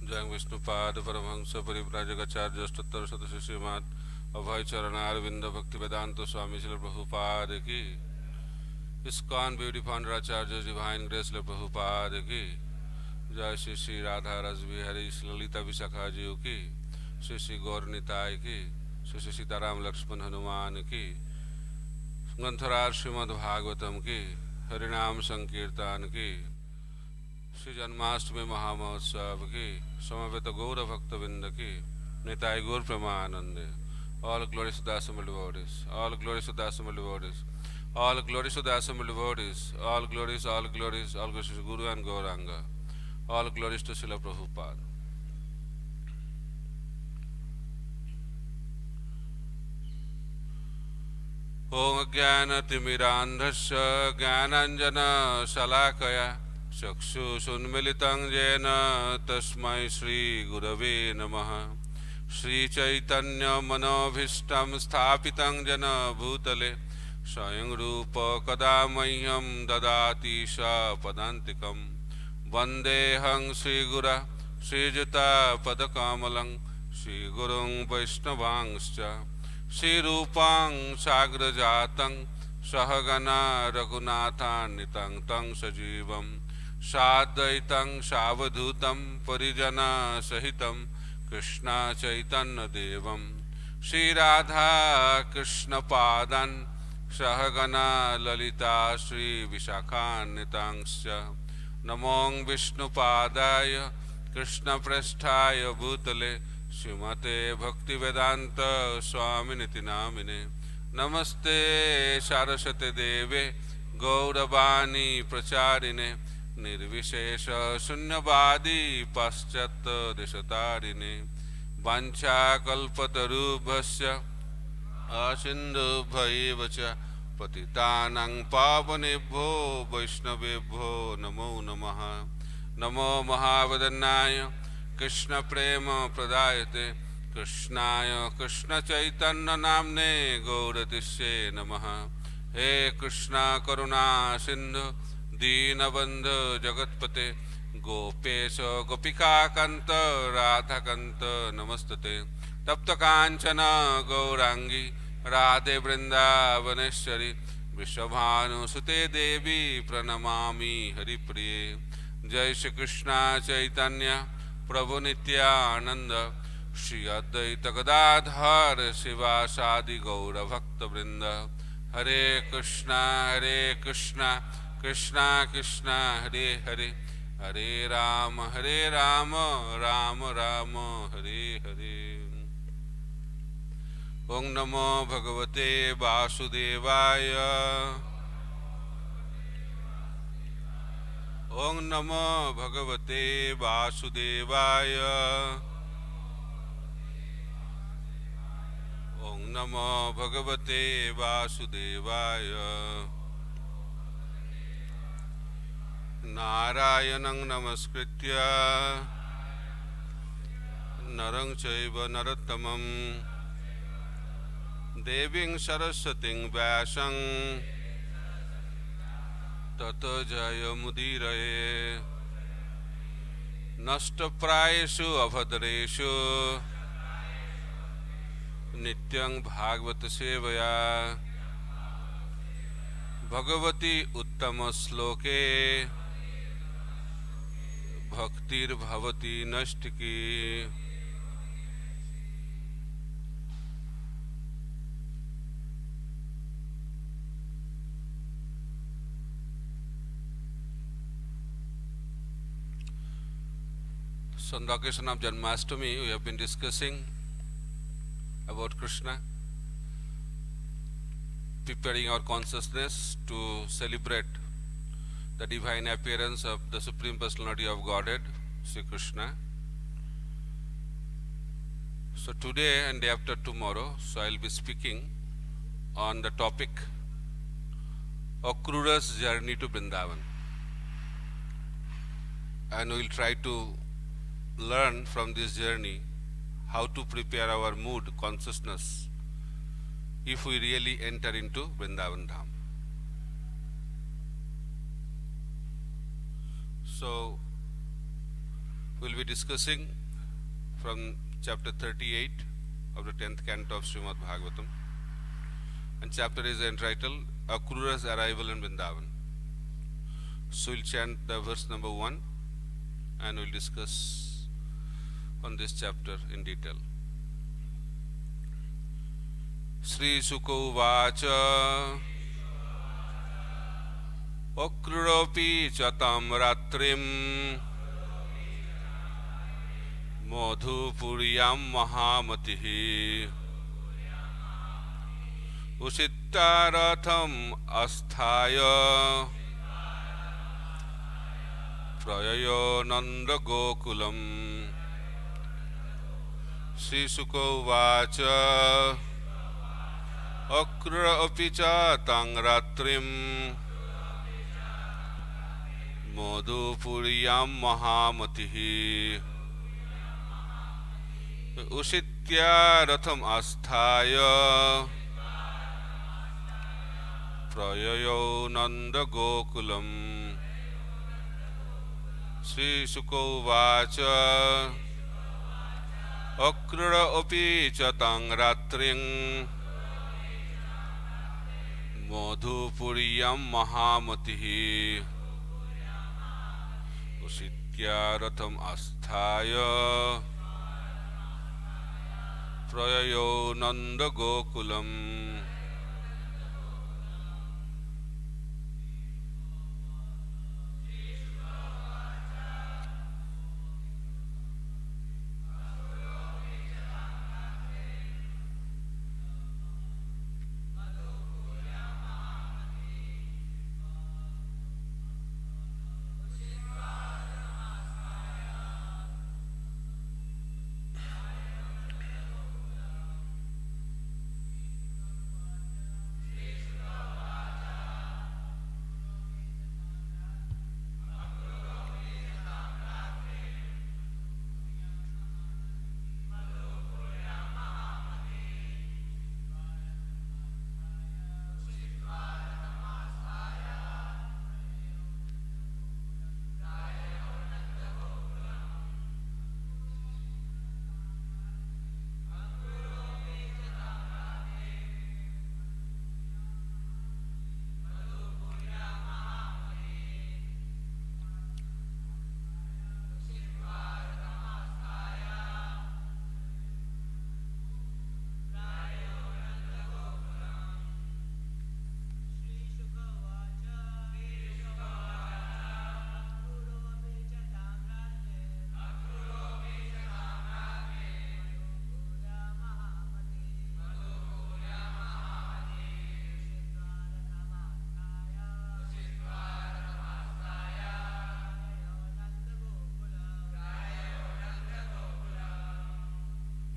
जय विष्णुपाद परमहंस परिव्राजकाचार्य अष्टोत्तर शतशिष्यमात् अभय चरणारविंद भक्ति वेदांत स्वामी श्री प्रभुपाद की इस्कॉन ब्यूटी फाउंडर आचार्य डिवाइन ग्रेस श्री प्रभुपाद की जय श्री श्री राधा रस बिहारी ललिता विशाखा जी की श्री श्री गौरनिताय की श्री श्री सीताराम लक्ष्मण हनुमान की ग्रंथराज श्रीमद् भागवतम की हरिनाम संकीर्तन की श्री जन्माष्टमी महामहोत्सव की समवेत गौर भक्तविंद की निताय गौर प्रेमानंदे all glories to the assembled devotees, all glories to the assembled devotees, all glories to the assembled devotees, all glories, all glories, all glories to Guru and Gauranga, all glories to Srila Prabhupada. ॐ ज्ञानतिमिरान्धस्य ज्ञानाञ्जनशलाकया चक्षुषुन्मिलितं येन तस्मै श्रीगुरवे नमः। श्रीचैतन्यमनोभीष्टं स्थापितं येन भूतले स्वयं रूप कदा मह्यं ददाति सपदान्तिकं। वन्देऽहं श्रीगुरा श्रीयुतपदकमलं श्रीगुरुं वैष्णवांश्च श्रीरूपां साग्रजातं सहगना रघुनाथान्वितं तं सजीवं साद्वैतं सावधूतं परिजनसहितं कृष्ण चैतन्यदेवं श्रीराधा कृष्णपादान् सहगना ललिता श्रीविशाखान्वितांश्च नमो विष्णुपादाय कृष्णप्रेष्ठाय भूतले श्रीमते भक्तिवेदांत स्वामिनिति नामिने। नमस्ते सारस्वते देवे गौरवाणी प्रचारिणे निर्विशेष शून्यवादी पाश्चात्य देशतारिणे। वाञ्छाकल्पतरुभ्यश्च असिन्धुभ्यैव च पतितानां पावनेभ्यो वैष्णवेभ्यो नमो नमः। नमो महावदनाय कृष्ण प्रेम प्रदायते कृष्णाय कृष्ण चैतन्य नामने गौरतिष्ये नमः। हे कृष्णा करुणा सिंधु दीनबंधु जगत्पते गोपेश गोपिका कांत राधा कांत नमस्तते। तप्त कांचन गौरांगी राधे वृंदावनेश्वरी विश्वभानुसुते देवी प्रणमामि हरिप्रिये। जय श्री कृष्णा चैतन्य प्रभु नित्यानंद श्री अद्वैत गदाधर शिवासादि गौर भक्त वृंद। हरे कृष्णा कृष्णा कृष्णा हरे हरे हरे राम राम राम हरे हरे। ओं नमो भगवते वासुदेवाय ओं नमो भगवते वासुदेवाय ओं नमो भगवते वासुदेवाय। नारायणं नमस्कृत्य नरं चैव नरोत्तमं देवीं सरस्वतीं व्यासं ततो जयमुदीरये। नष्टप्रायेषु अभद्रेषु नित्यं भागवत सेवया भगवती उत्तम श्लोके भक्तिर्भवति नष्टिकी। So on the occasion of Janmashtami, we have been discussing about Krishna, preparing our consciousness to celebrate the divine appearance of the Supreme Personality of Godhead, Sri Krishna. So today and day after tomorrow, so I will be speaking on the topic of Akrura's journey to Vrindavan, and we will try to learn from this journey how to prepare our mood, consciousness, if we really enter into Vrindavan Dham. So We'll be discussing from chapter 38 of the 10th canto of Srimad Bhagavatam, and chapter is entitled Akrura's Arrival in Vrindavan. So we'll chant the verse number 1 and we'll discuss on this chapter in detail. Sri Sukho Vacha Akruropi Chatam Ratrim Madhupuriyam Mahamatihi Usittaratham Asthaya Prayayo Nanda Gokulam. Sri Sukho Vacha Akrura Apicha Tang Ratrim Madhupuriyam Mahamatihi Usitya Ratham Asthaya Prayayo Nanda Gokulam. Sri Sukho Vacha Akrura Apicha Tang Ratrim Madhupuriyam Mahamatihi Usitya Ratham Asthaya Prayayo Nanda Gokulam.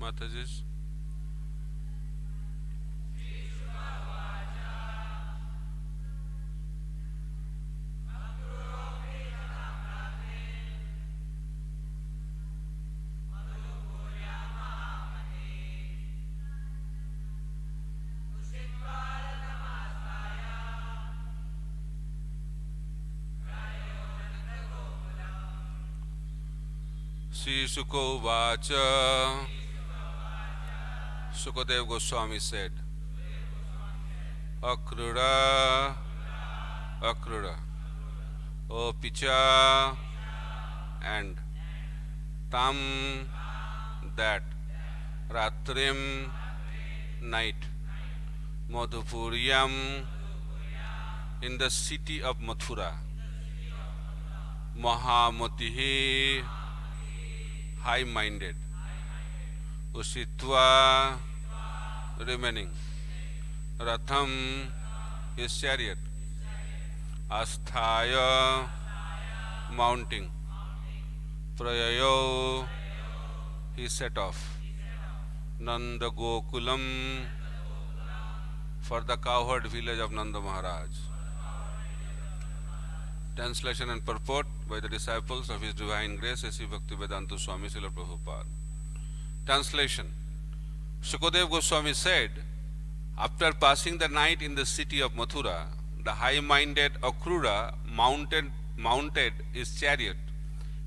Mataji. Sri Sukho Vacha. Sukadeva Goswami said, Akrura, Akrura, O Picha, and Tam, that, Ratrim, night, Madhupuriyam, in the city of Mathura, Mahamatihi, high-minded, Usitva, remaining, Ratham, his chariot, Asthaya, mounting, Prayayo, he set off, Nanda Gokulam, for the cowherd village of Nanda Maharaj. Translation and purport by the disciples of His Divine Grace, A.C. Bhaktivedanta Swami Srila Prabhupada. Translation. Sukadeva Goswami said, after passing the night in the city of Mathura, the high-minded Akrura mounted his chariot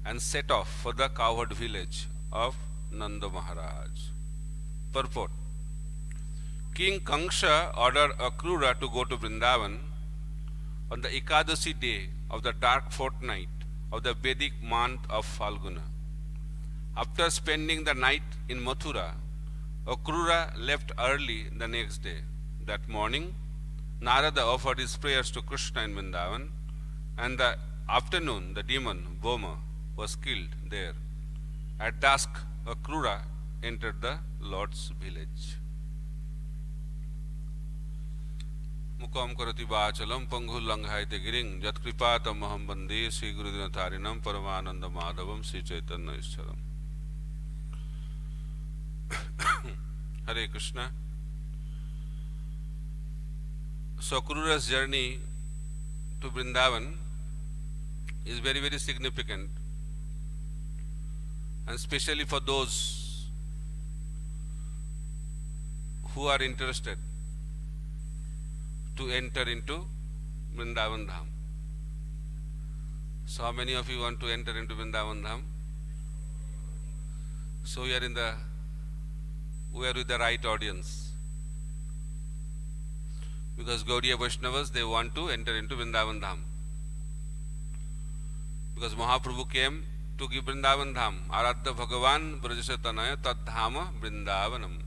and set off for the cowherd village of Nanda Maharaj. Purport: King Kangsha ordered Akrura to go to Vrindavan on the Ekadasi day of the dark fortnight of the Vedic month of Falguna. After spending the night in Mathura, Akrura left early the next day. That morning, Narada offered his prayers to Krishna in Vrindavan, and the afternoon the demon Boma was killed there. At dusk, Akrura entered the Lord's village. Mukam karati vachalam panghulanghayate giring jatkripatamaham bande Sri Gurudinatharinam Paramananda Madhavam Sri Chaitanya Isharam. Hare Krishna. So Akrura's journey to Vrindavan is very, very significant, and especially for those who are interested to enter into Vrindavan Dham. So how many of you want to enter into Vrindavan Dham? So we are with the right audience, because Gaudiya Vaishnavas, they want to enter into Vrindavan Dham, because Mahaprabhu came to give Vrindavan Dham. Aradha Bhagavan Brajasa Tanaya Tad Dhama Vrindavanam.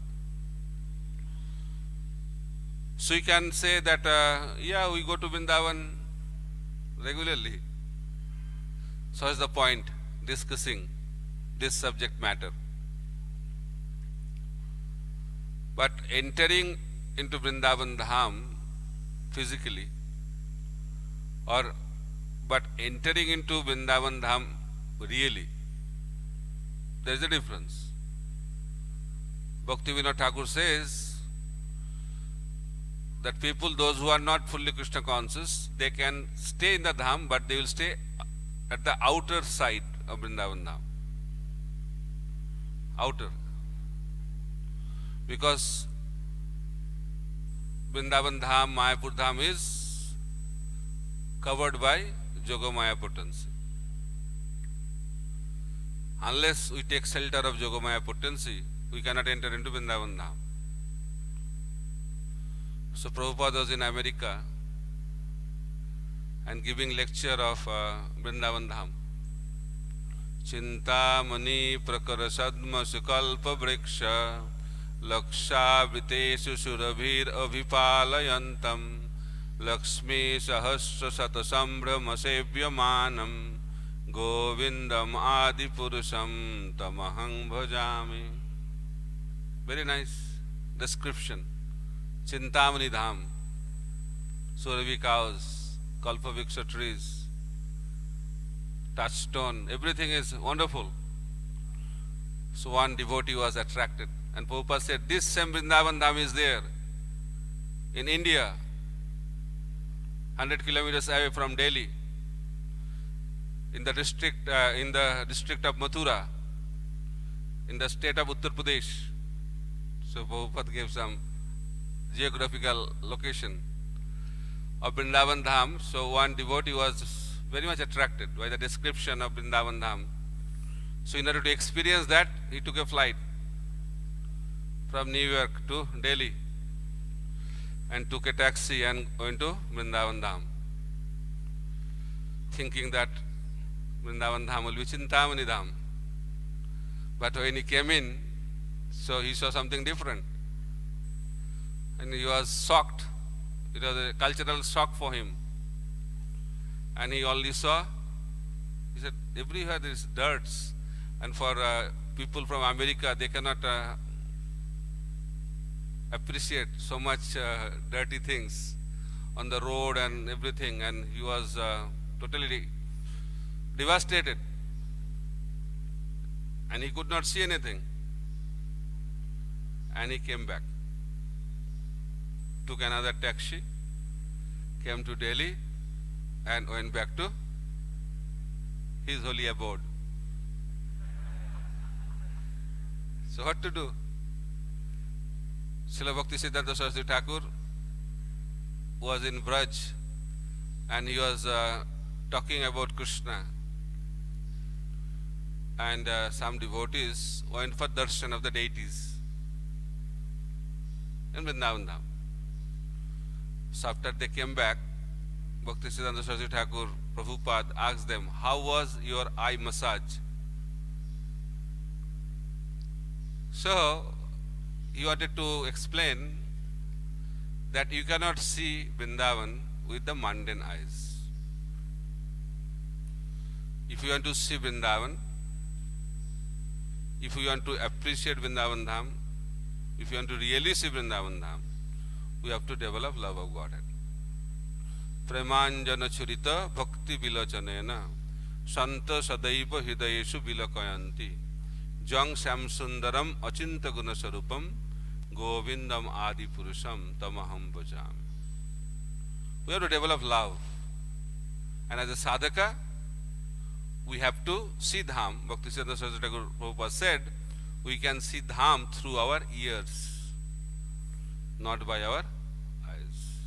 So you can say that, yeah, we go to Vrindavan regularly. So is the point discussing this subject matter. But entering into Vrindavan Dham physically, but entering into Vrindavan Dham really, there is a difference. Bhaktivinoda Thakur says that people, those who are not fully Krishna conscious, they can stay in the Dham, but they will stay at the outer side of Vrindavan Dham. Outer. Because Vrindavan Dham, Mayapur Dham is covered by Yogamaya potency. Unless we take shelter of Yogamaya potency, we cannot enter into Vrindavan Dham. So Prabhupada was in America and giving lecture of Vrindavan Dham. Chintamani prakara sadma sukalpa vriksha laksha vitesu surabhir avipalayantam lakshmi sahasra satasambhrama sevyamanam govindam adipurusham tamahang bhajami. Very nice description. Chintamani Dham, Surabhi cows, Kalpavriksha trees, touchstone, everything is wonderful. So one devotee was attracted, and Prabhupada said, this same Vrindavan Dham is there in India, 100 kilometers away from Delhi, in the district of Mathura, in the state of Uttar Pradesh. So Prabhupada gave some geographical location of Vrindavan Dham. So one devotee was very much attracted by the description of Vrindavan Dham. So in order to experience that, he took a flight from New York to Delhi and took a taxi and went to Vrindavan Dham, thinking that Vrindavan Dham will be Chintamani Dham. But when he came in, so he saw something different. And he was shocked. It was a cultural shock for him. And he only saw, he said, everywhere there is dirts. And for people from America, they cannot appreciate so much dirty things on the road and everything. And he was totally devastated. And he could not see anything. And he came back. Took another taxi, came to Delhi, and went back to his holy abode. So what to do? Srila Bhakti Siddhanta Saraswati Thakur was in Braj, and he was talking about Krishna. and some devotees went for darshan of the deities in Vrindavan Dham. So after they came back, Bhaktisiddhanta Saraswati Thakur Prabhupada asked them, how was your eye massage? So he wanted to explain that you cannot see Vrindavan with the mundane eyes. If you want to see Vrindavan, if you want to appreciate Vrindavan Dham, if you want to really see Vrindavan Dham, we have to develop love of Godhead. Premanjana churita bhakti vilachanena santa sadaiva hidayeshu vilakayanti jang samsundaram achinta guna sarupam govindam adi purusham tamaham bhajami. We have to develop love. And as a sadhaka, we have to see Dham. Bhaktisiddhanta Saraswati Thakur Prabhupada said, we can see Dham through our ears, not by our eyes.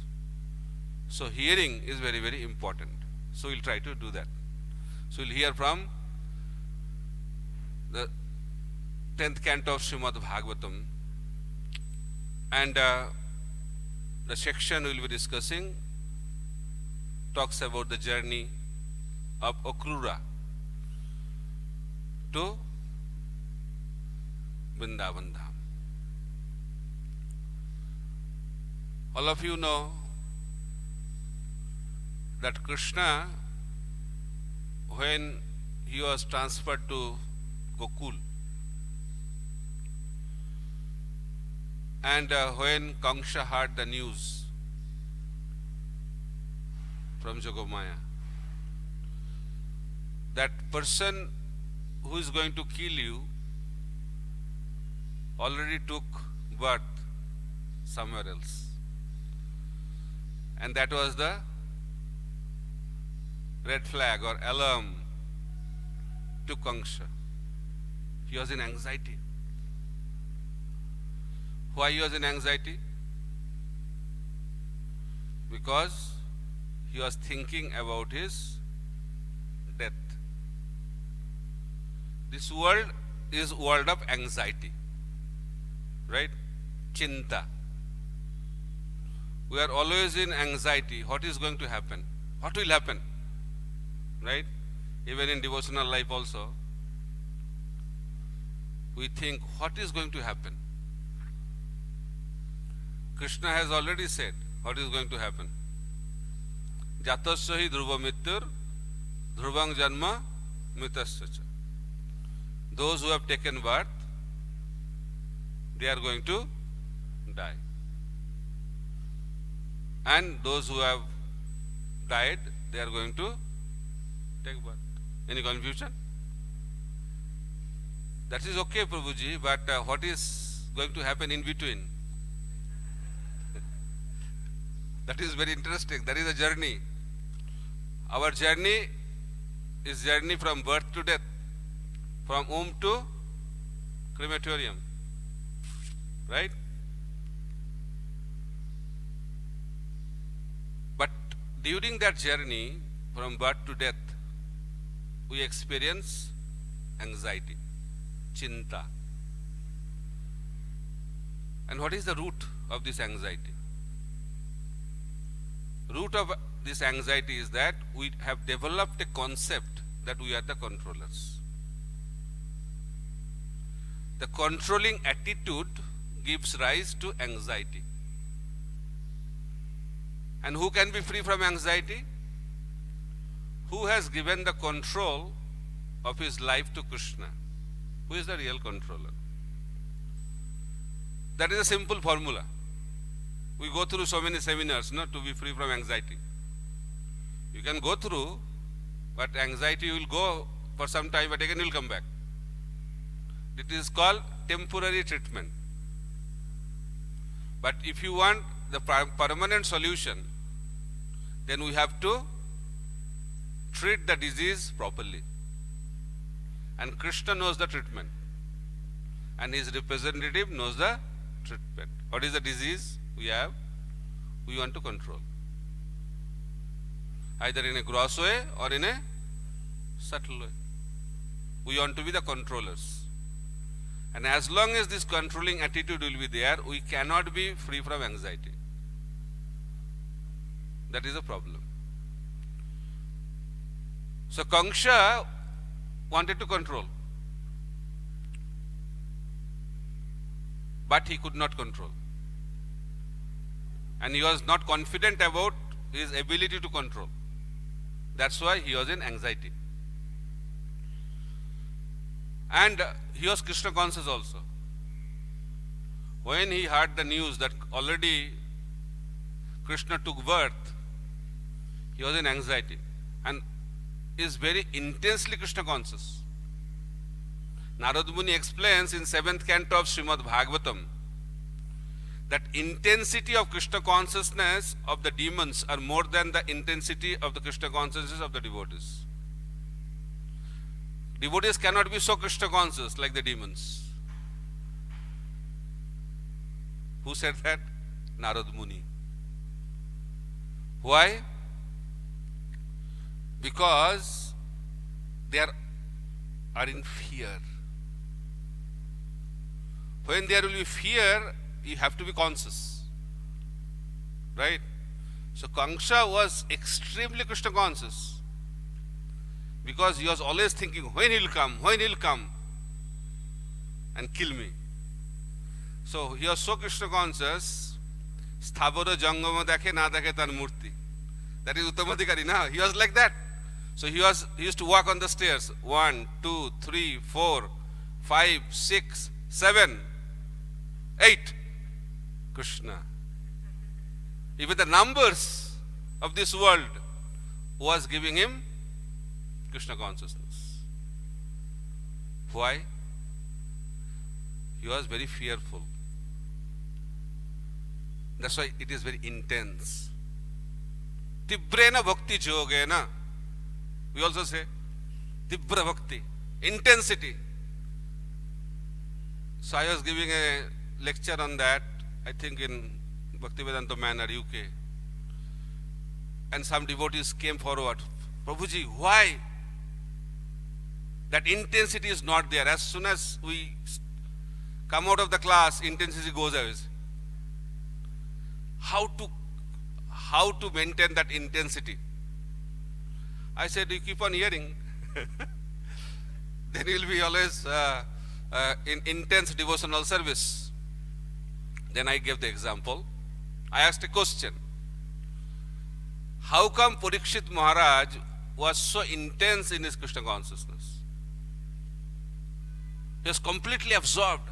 So hearing is very, very important. So we'll try to do that. So we'll hear from the 10th canto of Srimad Bhagavatam, and the section we'll be discussing talks about the journey of Akrura to Vrindavan Dham. All of you know that Krishna, when he was transferred to Gokul, and when Kamsa heard the news from Jogomaya, that person who is going to kill you already took birth somewhere else. And that was the red flag or alarm to Kamsa. He was in anxiety. Why he was in anxiety? Because he was thinking about his death. This world is world of anxiety, right? Chinta. We are always in anxiety. What is going to happen? What will happen? Right? Even in devotional life also, we think, what is going to happen? Krishna has already said what is going to happen. Jatasya hi dhruva mityur dhruvang janma mitasya cha. Those who have taken birth, they are going to die. And those who have died, they are going to take birth. Any confusion? That is okay, Prabhuji, but what is going to happen in between? That is very interesting. That is a journey. Our journey is journey from birth to death, from womb to crematorium, right? But during that journey from birth to death, we experience anxiety, chinta. And what is the root of this anxiety? Root of this anxiety is that we have developed a concept that we are the controllers. The controlling attitude gives rise to anxiety. And who can be free from anxiety? Who has given the control of his life to Krishna? Who is the real controller? That is a simple formula. We go through so many seminars to be free from anxiety. You can go through, but anxiety will go for some time, but again will come back. It is called temporary treatment. But if you want the permanent solution, then we have to treat the disease properly. And Krishna knows the treatment. And his representative knows the treatment. What is the disease we have? We want to control. Either in a gross way or in a subtle way. We want to be the controllers. And as long as this controlling attitude will be there, we cannot be free from anxiety. That is a problem. So Kangsha wanted to control, but he could not control. And he was not confident about his ability to control. That's why he was in anxiety. And he was Krishna conscious also. When he heard the news that already Krishna took birth, he was in anxiety and is very intensely Krishna conscious. Narad Muni explains in 7th canto of Srimad Bhagavatam that intensity of Krishna consciousness of the demons are more than the intensity of the Krishna consciousness of the devotees. Devotees cannot be so Krishna conscious like the demons. Who said that? Narad Muni. Why? Because they are in fear. When there will be fear, you have to be conscious. Right? So Kangsha was extremely Krishna conscious. Because he was always thinking, when he'll come and kill me. So he was so Krishna conscious, Sthavara Jangama dekhe na dekhe tar murti. That is Uttamadhikari, na? He was like that. So he used to walk on the stairs. 1, 2, 3, 4, 5, 6, 7, 8. Krishna. Even the numbers of this world was giving him Krishna consciousness. Why? He was very fearful. That's why it is very intense. Tibrena bhakti jogena. We also say Tibra bhakti. Intensity. So I was giving a lecture on that, I think in Bhaktivedanta Manor, UK. And some devotees came forward. Prabhuji, why? That intensity is not there. As soon as we come out of the class, intensity goes away. How to maintain that intensity? I said, you keep on hearing. Then you will be always in intense devotional service. Then I gave the example. I asked a question. How come Parikshit Maharaj was so intense in his Krishna consciousness? He was completely absorbed.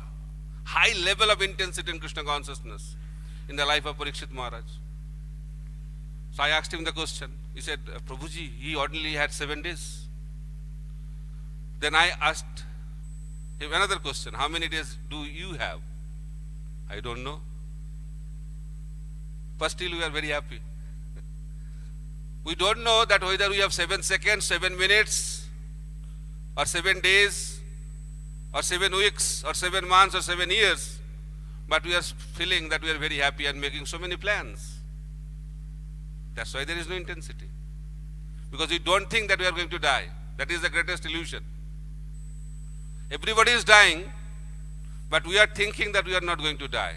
High level of intensity in Krishna consciousness in the life of Parikshit Maharaj. So I asked him the question. He said, Prabhuji, he ordinarily had 7 days. Then I asked him another question. How many days do you have? I don't know. But still we are very happy. We don't know that whether we have 7 seconds, 7 minutes, or 7 days, or 7 weeks, or 7 months, or 7 years. But we are feeling that we are very happy and making so many plans. That's why there is no intensity. Because we don't think that we are going to die. That is the greatest illusion. Everybody is dying, but we are thinking that we are not going to die.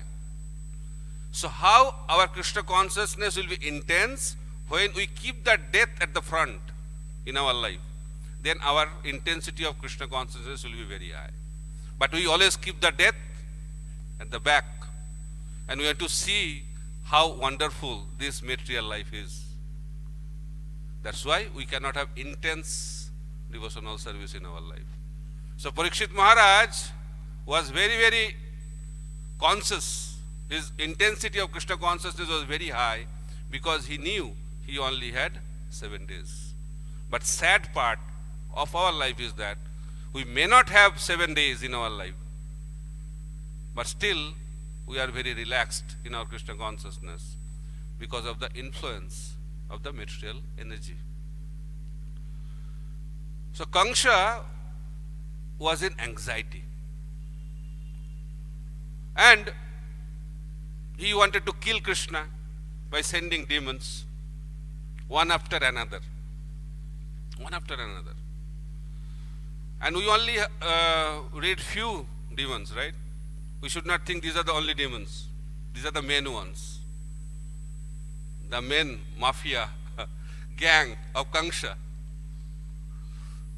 So how our Krishna consciousness will be intense? When we keep that death at the front in our life, then our intensity of Krishna consciousness will be very high. But we always keep the death at the back. And we have to see how wonderful this material life is. That's why we cannot have intense devotional service in our life. So Parikshit Maharaj was very, very conscious. His intensity of Krishna consciousness was very high because he knew he only had 7 days. But sad part of our life is that we may not have 7 days in our life, but still we are very relaxed in our Krishna consciousness because of the influence of the material energy. So Kangsha was in anxiety. And he wanted to kill Krishna by sending demons one after another. One after another. And we only read few demons, right? We should not think these are the only demons. These are the main ones. The main mafia gang of Kangsha.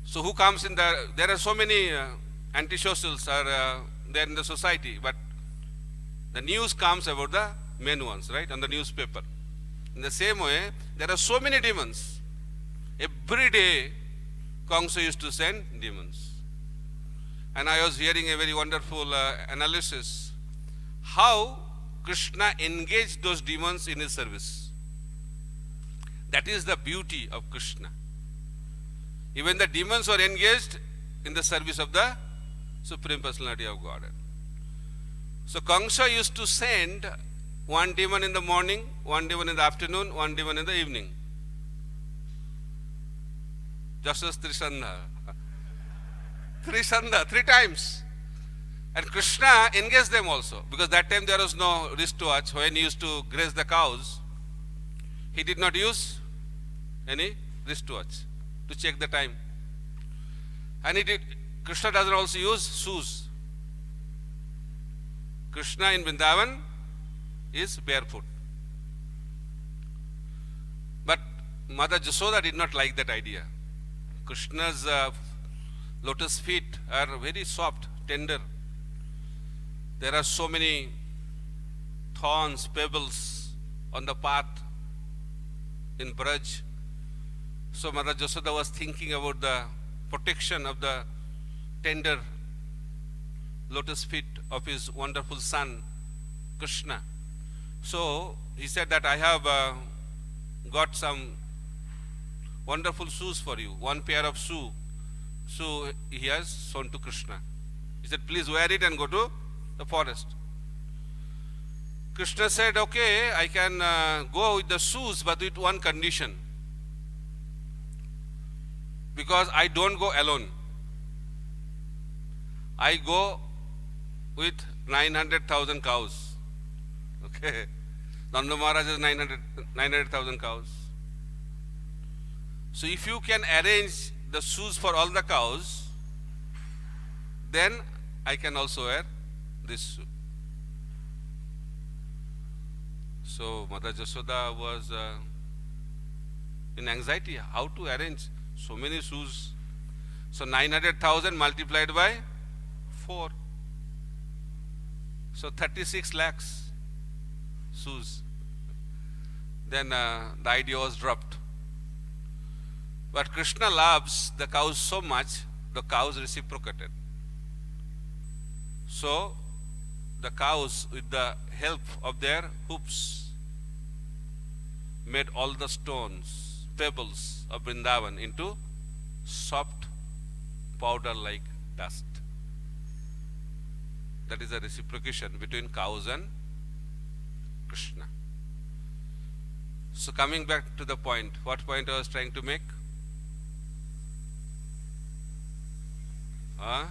So who comes in the, there are so many antisocials are there in the society, but the news comes about the main ones, right, on the newspaper. In the same way, there are so many demons. Every day, Kamsa used to send demons. And I was hearing a very wonderful analysis, how Krishna engaged those demons in his service. That is the beauty of Krishna. Even the demons were engaged in the service of the Supreme Personality of Godhead. So Kamsa used to send one demon in the morning, one demon in the afternoon, one demon in the evening. Just as Trisandha. Trisandha, 3 times. And Krishna engaged them also, because that time there was no wristwatch. When he used to graze the cows, he did not use any wristwatch to check the time. And Krishna doesn't also use shoes. Krishna in Vrindavan is barefoot. But Mother Jasoda did not like that idea. Krishna's lotus feet are very soft, tender. There are so many thorns, pebbles on the path in Braj. So Mother Jasoda was thinking about the protection of the tender lotus feet of his wonderful son, Krishna. So he said that I have got some wonderful shoes for you, one pair of shoe. So he has shown to Krishna. He said, please wear it and go to the forest. Krishna said, okay, I can go with the shoes, but with one condition. Because I don't go alone. I go with 900,000 cows. Okay. Nanda Maharaj has 900,000 cows. So if you can arrange the shoes for all the cows, then I can also wear this shoe. So Mother Jasoda was in anxiety, how to arrange so many shoes. So 900,000 multiplied by 4. So 36 lakhs shoes. Then the idea was dropped. But Krishna loves the cows so much, the cows reciprocated. So the cows, with the help of their hooves, made all the stones, pebbles of Vrindavan into soft powder-like dust. That is a reciprocation between cows and Krishna. So coming back to the point, what point I was trying to make? Huh?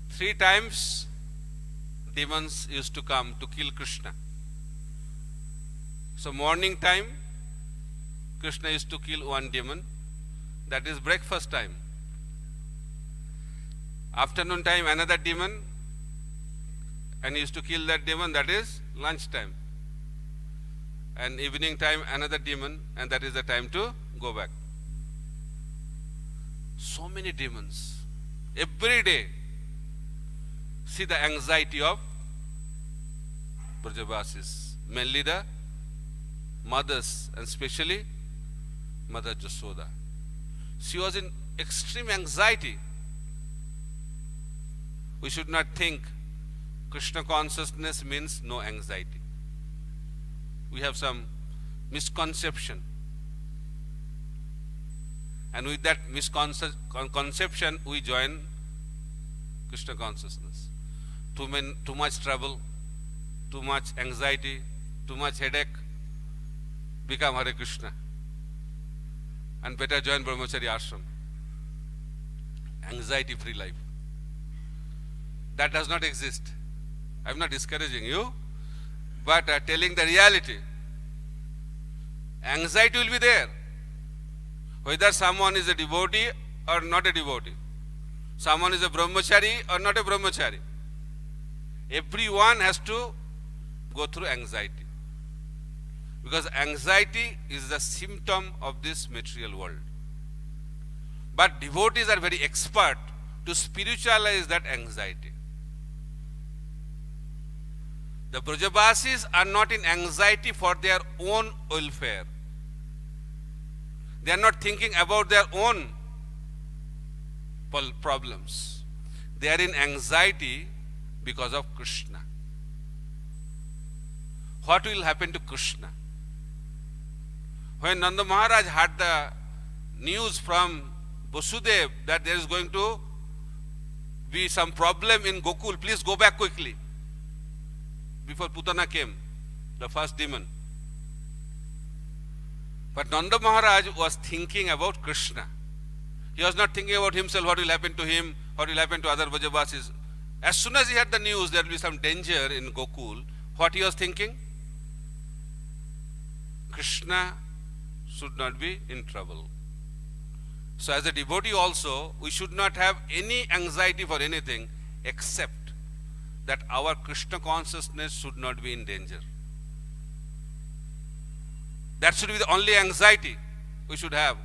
3 times demons used to come to kill Krishna. So morning time, Krishna used to kill one demon. That is breakfast time. Afternoon time, another demon, and he used to kill that demon. That is lunch time. And evening time, another demon, and that is the time to go back. So many demons. Every day. See the anxiety of Brajavasis, mainly the mothers, and especially Mother Jasoda. She was in extreme anxiety. We should not think Krishna consciousness means no anxiety. We have some misconception. And with that misconception, we join Krishna consciousness. Too much trouble, too much anxiety, too much headache, become Hare Krishna. And better join Brahmachari ashram. Anxiety-free life. That does not exist. I am not discouraging you, but telling the reality. Anxiety will be there. whether someone is a devotee or not a devotee, someone is a brahmachari or not a brahmachari, everyone has to go through anxiety. Because anxiety is the symptom of this material world. But devotees are very expert to spiritualize that anxiety. The Brajavasis are not in anxiety for their own welfare. They are not thinking about their own problems. They are in anxiety because of Krishna. What will happen to Krishna? When Nanda Maharaj had the news from Vasudev that there is going to be some problem in Gokul, please go back quickly. Before Putana came, the first demon. But Nanda Maharaj was thinking about Krishna. He was not thinking about himself, what will happen to him, what will happen to other Brajavasis. As soon as he had the news there will be some danger in Gokul, what he was thinking? Krishna should not be in trouble. So as a devotee also, we should not have any anxiety for anything except that our Krishna consciousness should not be in danger. That should be the only anxiety we should have.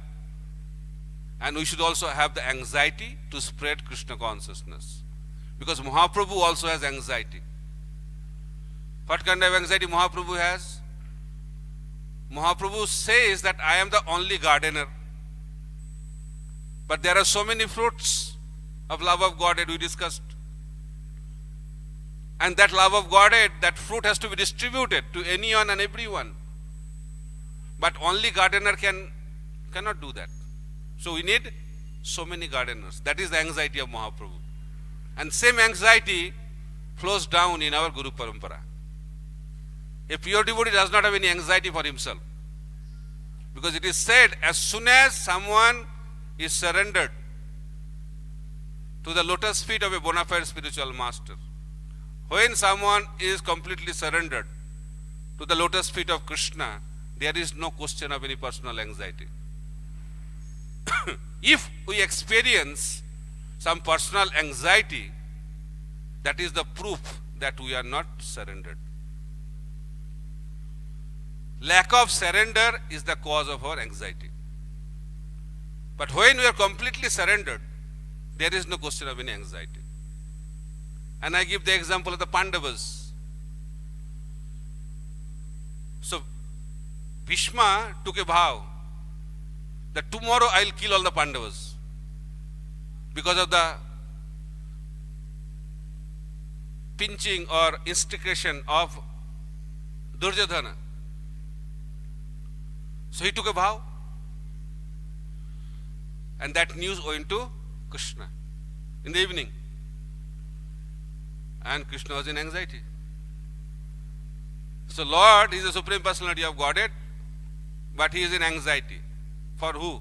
And we should also have the anxiety to spread Krishna consciousness. Because Mahaprabhu also has anxiety. What kind of anxiety Mahaprabhu has? Mahaprabhu says that I am the only gardener. But there are so many fruits of love of Godhead we discussed. And that love of Godhead, that fruit has to be distributed to anyone and everyone. But only gardener cannot do that. So we need so many gardeners. That is the anxiety of Mahaprabhu. And same anxiety flows down in our Guru Parampara. A pure devotee does not have any anxiety for himself. Because it is said, as soon as someone is surrendered to the lotus feet of a bona fide spiritual master, when someone is completely surrendered to the lotus feet of Krishna, there is no question of any personal anxiety. If we experience some personal anxiety, that is the proof that we are not surrendered. Lack of surrender is the cause of our anxiety. But when we are completely surrendered, there is no question of any anxiety. And I give the example of the Pandavas. So, Bhishma took a vow that tomorrow I will kill all the Pandavas because of the pinching or instigation of Duryodhana. So he took a vow, and that news went to Krishna in the evening. And Krishna was in anxiety. So Lord is the Supreme Personality of Godhead, but he is in anxiety. For who?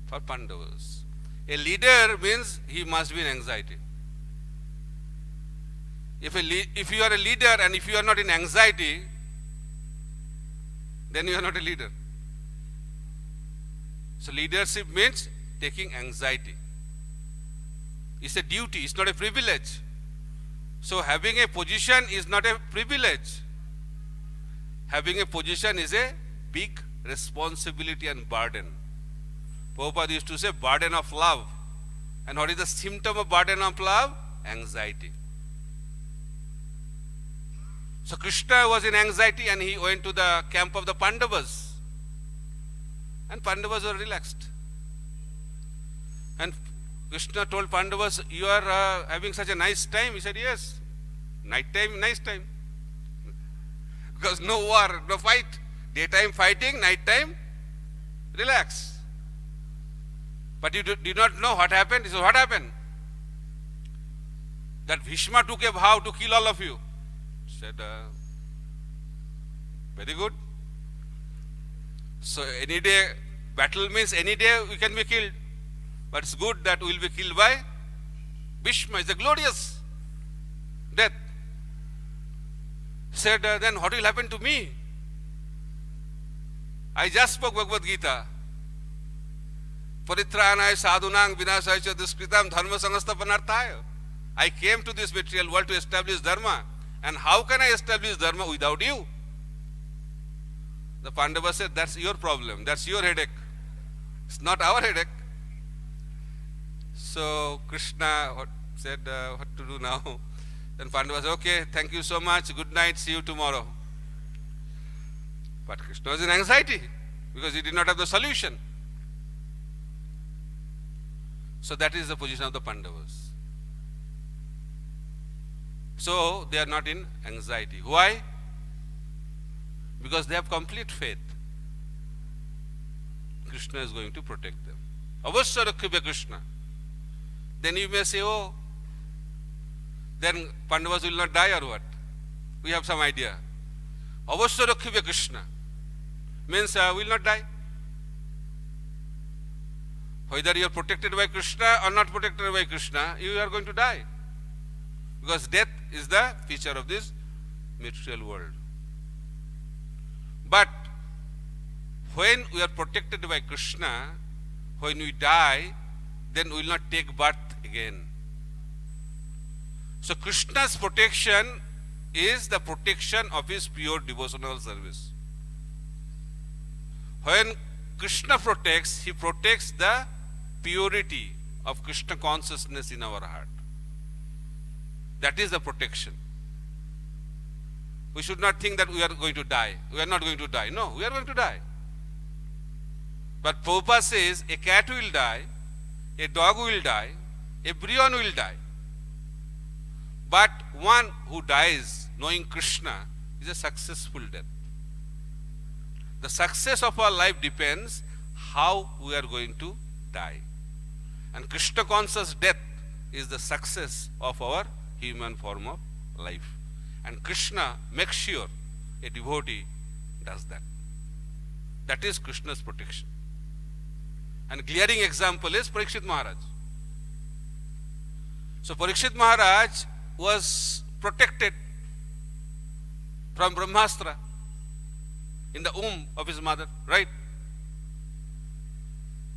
For Pandavas. A leader means he must be in anxiety. If you are a leader and if you are not in anxiety, then you are not a leader. So leadership means taking anxiety. It's a duty, it's not a privilege. So having a position is not a privilege. Having a position is a big responsibility and burden. Prabhupada used to say burden of love. And what is the symptom of burden of love? Anxiety. So Krishna was in anxiety and he went to the camp of the Pandavas. And Pandavas were relaxed. And Krishna told Pandavas, you are having such a nice time. He said, yes. Night time, nice time. Because no war, no fight. Daytime fighting, night time, relax. But you did not know what happened. He said, what happened? That Bhishma took a vow to kill all of you. He said, very good. So any day, battle means any day we can be killed. But it's good that we will be killed by Bhishma. It's a glorious death. He said, then what will happen to me? I just spoke Bhagavad Gita. Paritranaaya sadhunang vinasaya cha duskritam dharma samasthapanarthaya. I came to this material world to establish dharma. And how can I establish dharma without you? The Pandavas said, that's your problem, that's your headache. It's not our headache. So Krishna said, what to do now? Then Pandavas said, okay, thank you so much, good night, see you tomorrow. But Krishna was in anxiety because he did not have the solution. So that is the position of the Pandavas. So they are not in anxiety. Why? Because they have complete faith. Krishna is going to protect them. Avashya Rakhyabhya Krishna. Then you may say, oh, then Pandavas will not die or what? We have some idea. Avashya Rakhyabhya Krishna means will not die. Whether you are protected by Krishna or not protected by Krishna, you are going to die. Because death is the feature of this material world. But when we are protected by Krishna, when we die, then we will not take birth again. So Krishna's protection is the protection of his pure devotional service. When Krishna protects, he protects the purity of Krishna consciousness in our heart. That is the protection. We should not think that we are going to die. We are not going to die. No, we are going to die. But Prabhupada says a cat will die, a dog will die, everyone will die. But one who dies knowing Krishna is a successful death. The success of our life depends how we are going to die. And Krishna conscious death is the success of our human form of life. And Krishna makes sure a devotee does that. That is Krishna's protection. And glaring example is Parikshit Maharaj. So Parikshit Maharaj was protected from Brahmastra in the womb of his mother, right?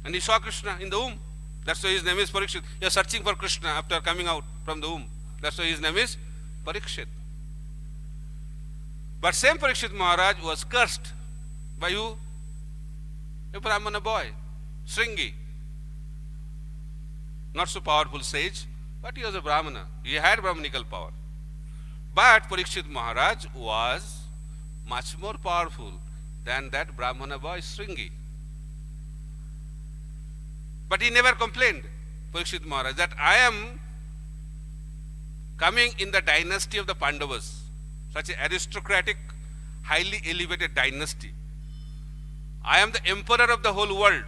And he saw Krishna in the womb. That's why his name is Parikshit. He was searching for Krishna after coming out from the womb. That's why his name is Parikshit. But same Parikshit Maharaj was cursed by who? A Brahmana boy, Shringi. Not so powerful sage, but he was a Brahmana. He had Brahmanical power. But Parikshit Maharaj was much more powerful than that Brahmana boy, Shringi. But he never complained, Parikshit Maharaj, that I am coming in the dynasty of the Pandavas, such an aristocratic, highly elevated dynasty. I am the emperor of the whole world.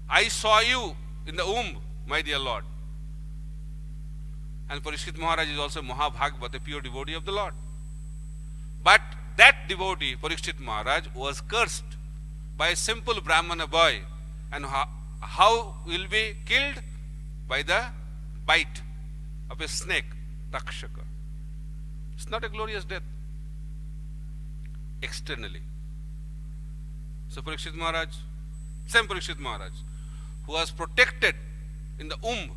I saw you in the womb, my dear Lord. And Parikshit Maharaj is also Mahabhagavad, a pure devotee of the Lord. But that devotee, Parikshit Maharaj, was cursed by a simple Brahmana boy. And how will be killed? By the bite of a snake, Takshaka. It's not a glorious death externally. So Parikshit Maharaj, same Parikshit Maharaj, who was protected in the womb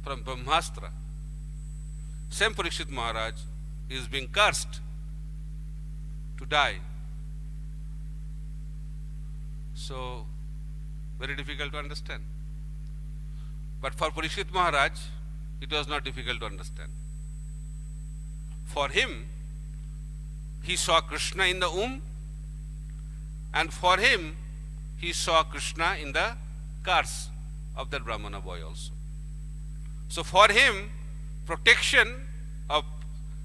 from Brahmastra, same Parikshit Maharaj is being cursed to die. So, very difficult to understand. But for Parikshit Maharaj, it was not difficult to understand. For him, he saw Krishna in the womb, and for him, he saw Krishna in the curse of that Brahmana boy also. So for him, protection of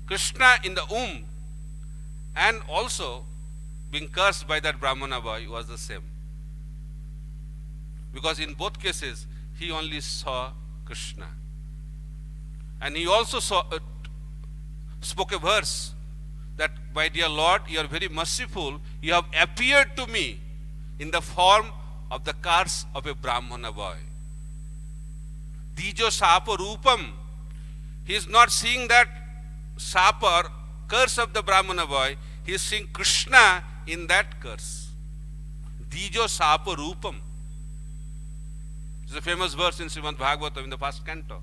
Krishna in the womb and also being cursed by that Brahmana boy was the same. Because in both cases, he only saw Krishna. And he also spoke a verse that, my dear Lord, you are very merciful. You have appeared to me in the form of the curse of a Brahmana boy. Dijo Sapa Rupam. He is not seeing that Sapa, curse of the Brahmana boy. He is seeing Krishna in that curse. Dijo Sapa Rupam. It's a famous verse in Srimad Bhagavatam in the first canto.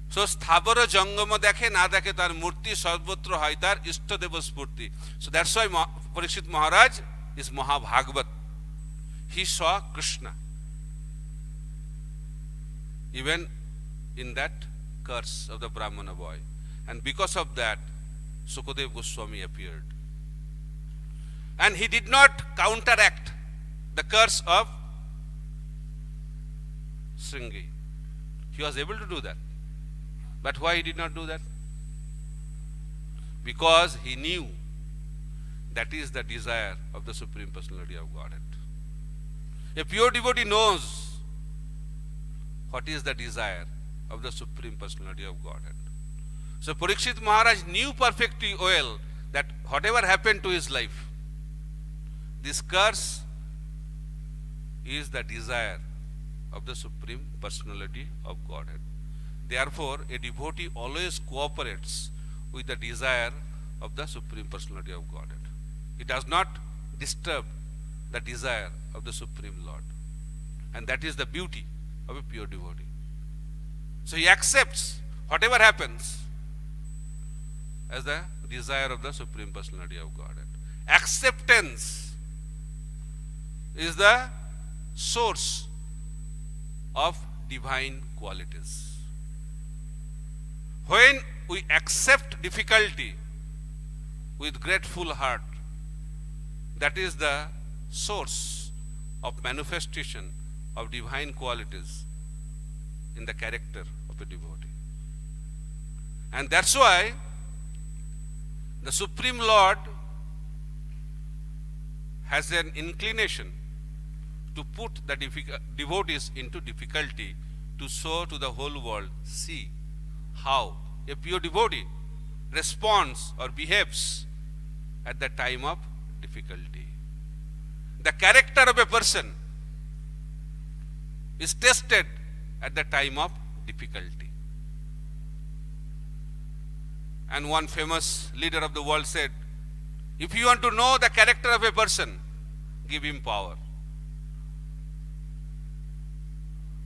So Sthapara Jangama dekhe na dekhe tar murti sarvatra hoy tar Ishtadeva spurti. So that's why Parikshit Maharaj is Mahabhagavat. He saw Krishna even in that curse of the Brahmana boy. And because of that, Sukadeva Goswami appeared. And he did not counteract the curse of Sringi. He was able to do that. But why he did not do that? Because he knew that is the desire of the Supreme Personality of Godhead. A pure devotee knows what is the desire of the Supreme Personality of Godhead. So Parikshit Maharaj knew perfectly well that whatever happened to his life, this curse is the desire of the Supreme Personality of Godhead. Therefore, a devotee always cooperates with the desire of the Supreme Personality of Godhead. It does not disturb the desire of the Supreme Lord. And that is the beauty of a pure devotee. So he accepts whatever happens as the desire of the Supreme Personality of Godhead. Acceptance is the source of divine qualities. When we accept difficulty with grateful heart, that is the source of manifestation of divine qualities in the character of a devotee. And that's why the Supreme Lord has an inclination to put the devotees into difficulty to show to the whole world, see how a pure devotee responds or behaves at the time of difficulty. The character of a person is tested at the time of difficulty. And one famous leader of the world said, if you want to know the character of a person, give him power.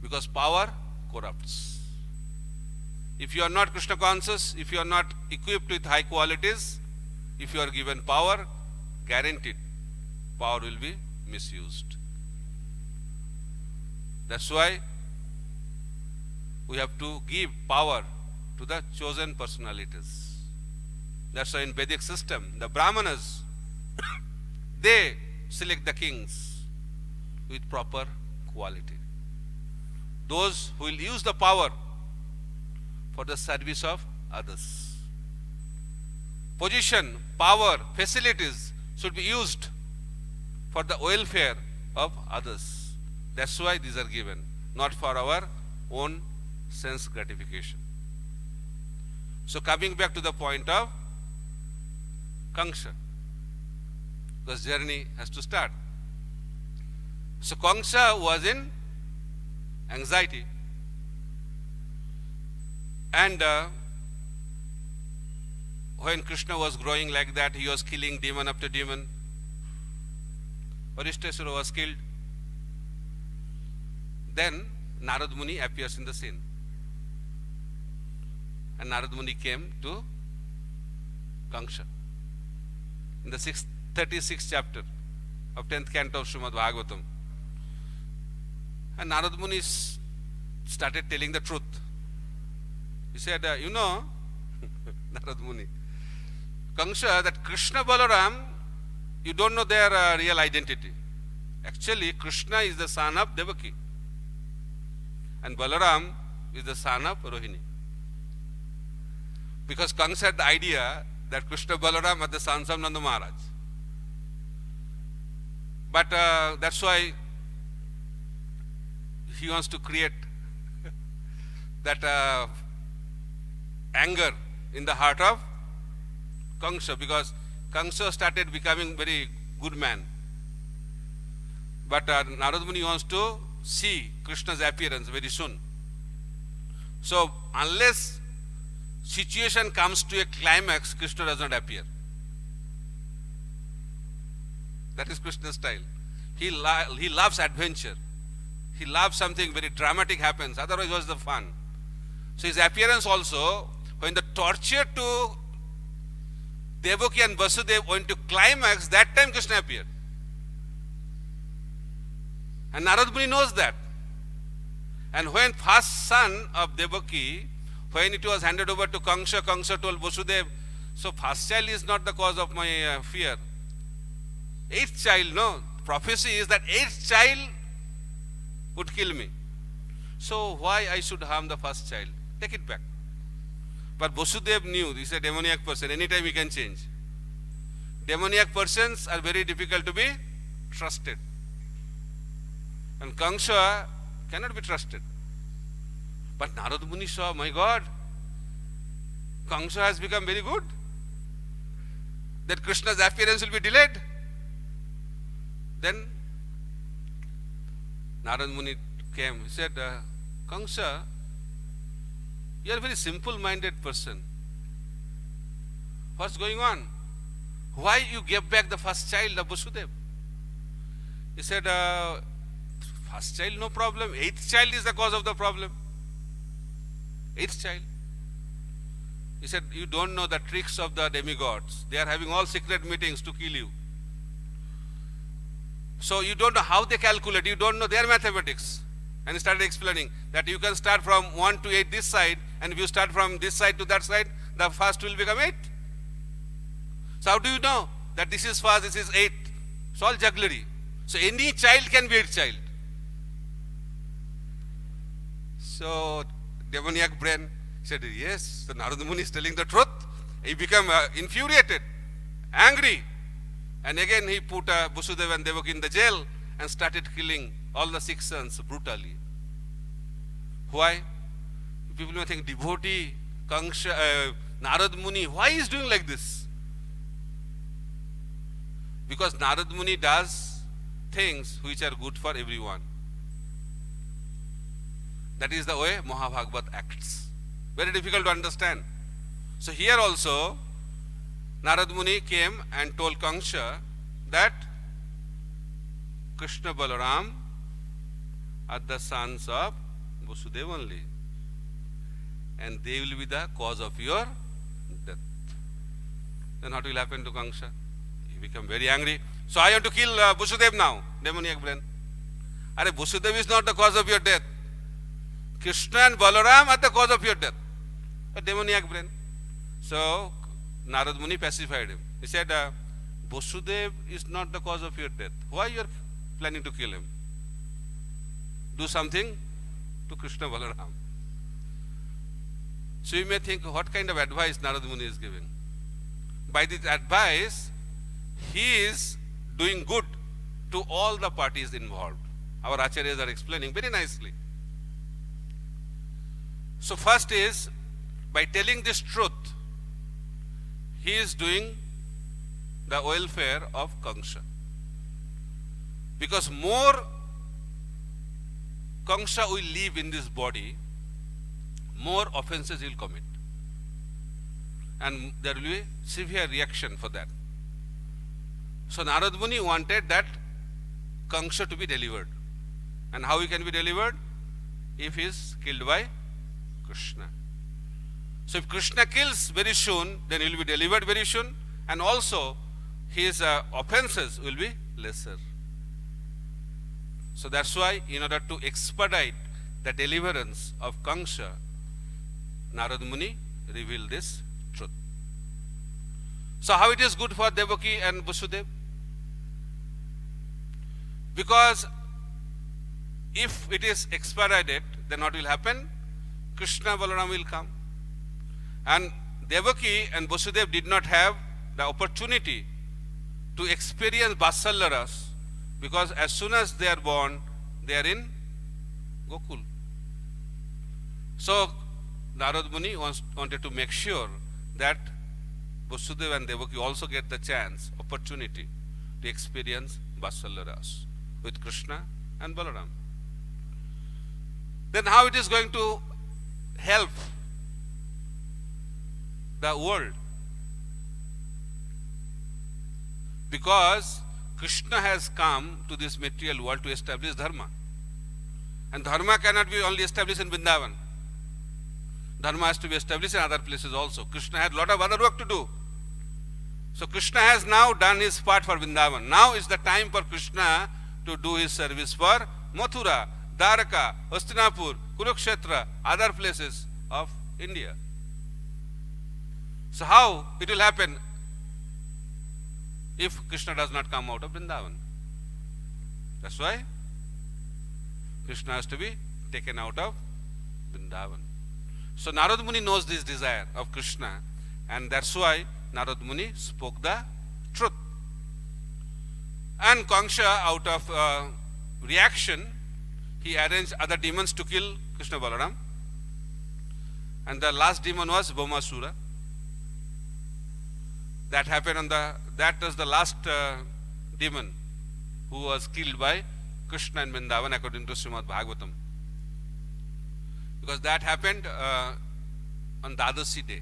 Because power corrupts. If you are not Krishna conscious, if you are not equipped with high qualities, if you are given power, guaranteed power will be misused. That's why we have to give power to the chosen personalities. That's why in Vedic system, the Brahmanas, they select the kings with proper quality. Those who will use the power for the service of others. Position, power, facilities should be used for the welfare of others. That's why these are given, not for our own sense gratification. So coming back to the point of Kangsha, because journey has to start. So Kangsha was in anxiety, and when Krishna was growing like that, he was killing demon after demon. Arishtasura was killed. Then Narad Muni appears in the scene. And Narad Muni came to Kangsha in the 36th chapter of 10th canto of Srimad Bhagavatam. And Narad Muni started telling the truth. He said, Narad Muni, Kangsha, that Krishna Balaram, you don't know their real identity. Actually, Krishna is the son of Devaki. And Balaram is the son of Rohini. Because Kangsha had the idea that Krishna Balaram are the sons of Nanda Maharaj. But that's why he wants to create that anger in the heart of Kangsha, because Kangsha started becoming very good man. But Narad Muni wants to see Krishna's appearance very soon. So unless situation comes to a climax, Krishna does not appear. That is Krishna's style. He loves adventure. He loves something very dramatic happens. Otherwise, what's the fun? So his appearance also, when the torture to Devaki and Vasudeva went to climax, that time Krishna appeared. And Narad Muni knows that. And when first son of Devaki, when it was handed over to Kamsa, Kamsa told Vasudeva, so first child is not the cause of my fear. Eighth child, no. Prophecy is that eighth child would kill me. So why I should harm the first child? Take it back. But Vasudeva knew, he is a demoniac person, anytime he can change. Demoniac persons are very difficult to be trusted. And Kamsa cannot be trusted. But Narad Muni saw, my God, Kamsa has become very good. That Krishna's appearance will be delayed. Then Narad Muni came. He said, Kamsa, you are a very simple-minded person. What's going on? Why you gave back the first child of Vasudeva? He said, first child, no problem. Eighth child is the cause of the problem. Eighth child. He said, you don't know the tricks of the demigods. They are having all secret meetings to kill you. So you don't know how they calculate. You don't know their mathematics. And he started explaining that you can start from 1 to 8 this side, and if you start from this side to that side, the first will become 8. So how do you know that this is first, this is 8? It's all jugglery. So any child can be 8th child. So demoniac brain said, yes, the Narada Muni is telling the truth. He became infuriated, angry. And again he put Vasudeva and Devaki in the jail and started killing all the 6 sons brutally. Why? People may think, devotee, Kamsa, Narad Muni, why he is doing like this? Because Narad Muni does things which are good for everyone. That is the way Mahabhagavat acts. Very difficult to understand. So here also, Narad Muni came and told Kamsa that Krishna Balaram are the sons of Vasudeva only. And they will be the cause of your death. Then what will happen to Kamsa? He become very angry. So I have to kill Vasudeva now. Demoniac brain. Are Vasudeva is not the cause of your death. Krishna and Balaram are the cause of your death. A demoniac brain. So Narad Muni pacified him. He said, Vasudeva is not the cause of your death. Why you are planning to kill him? Do something to Krishna Balaram. So you may think, what kind of advice Narad Muni is giving? By this advice, he is doing good to all the parties involved. Our acharyas are explaining very nicely. So first is, by telling this truth, he is doing the welfare of Kamsa. Because more Kamsa will live in this body, more offenses he will commit. And there will be severe reaction for that. So Narad Muni wanted that Kamsa to be delivered. And how he can be delivered? If he is killed by Krishna. So if Krishna kills very soon, then he will be delivered very soon, and also his offenses will be lesser. So that's why, in order to expedite the deliverance of Kamsa, Narad Muni revealed this truth. So how it is good for Devaki and Vasudeva? Because if it is expedited, then what will happen? Krishna Balaram will come. And Devaki and Vasudeva did not have the opportunity to experience Vatsalya Ras, because as soon as they are born, they are in Gokul. So Narad Muni wanted to make sure that Vasudeva and Devaki also get the chance, opportunity to experience Vatsalya Ras with Krishna and Balaram. Then how it is going to help the world? Because Krishna has come to this material world to establish dharma. And dharma cannot be only established in Vrindavan. Dharma has to be established in other places also. Krishna had a lot of other work to do. So Krishna has now done his part for Vrindavan. Now is the time for Krishna to do his service for Mathura, Dwaraka, Hastinapur, Kurukshetra, other places of India. So how it will happen if Krishna does not come out of Vrindavan? That's why Krishna has to be taken out of Vrindavan. So Narad Muni knows this desire of Krishna, and that's why Narad Muni spoke the truth. And Kangsha, out of reaction, he arranged other demons to kill Krishna Balaram. And the last demon was Bhaumasura. That happened on that was the last demon who was killed by Krishna in Vrindavan according to Srimad Bhagavatam. Because that happened on Dadasi day.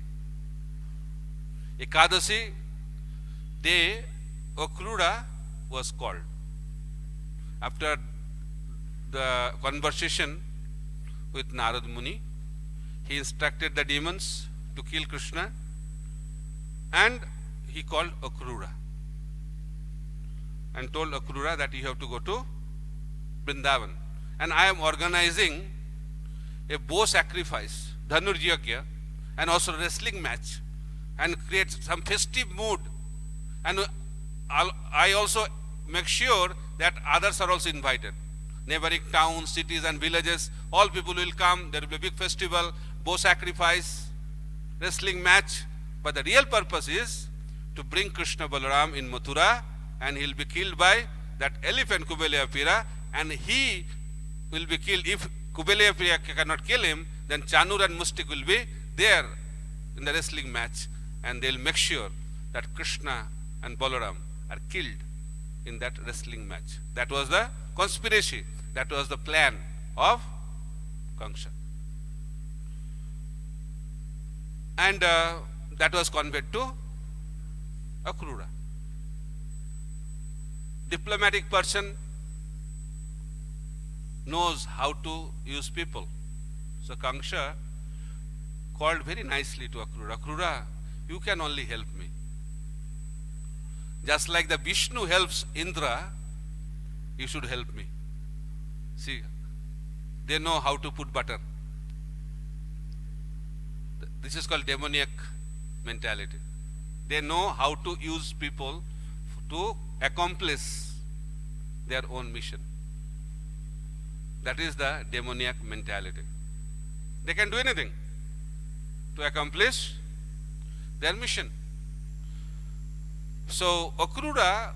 Ekadasi day, Akrura was called. After the conversation with Narad Muni, he instructed the demons to kill Krishna, and he called Akrura and told Akrura that you have to go to Vrindavan. And I am organizing a bow sacrifice, Dhanurjagya, and also wrestling match, and create some festive mood. And I also make sure that others are also invited. Neighboring towns, cities and villages, all people will come. There will be a big festival, bow sacrifice, wrestling match. But the real purpose is to bring Krishna Balaram in Mathura, and he will be killed by that elephant Kubelapira, and he will be killed. If Kubelapira cannot kill him, then Chanur and Mustik will be there in the wrestling match, and they will make sure that Krishna and Balaram are killed in that wrestling match. That was the conspiracy, that was the plan of Kangsha. And that was conveyed to Akrura. Diplomatic person knows how to use people. So Kangsha called very nicely to Akrura. Akrura, you can only help me. Just like the Vishnu helps Indra, you should help me. See, they know how to put butter. This is called demoniac mentality. They know how to use people to accomplish their own mission. That is the demoniac mentality. They can do anything to accomplish their mission. So Akrura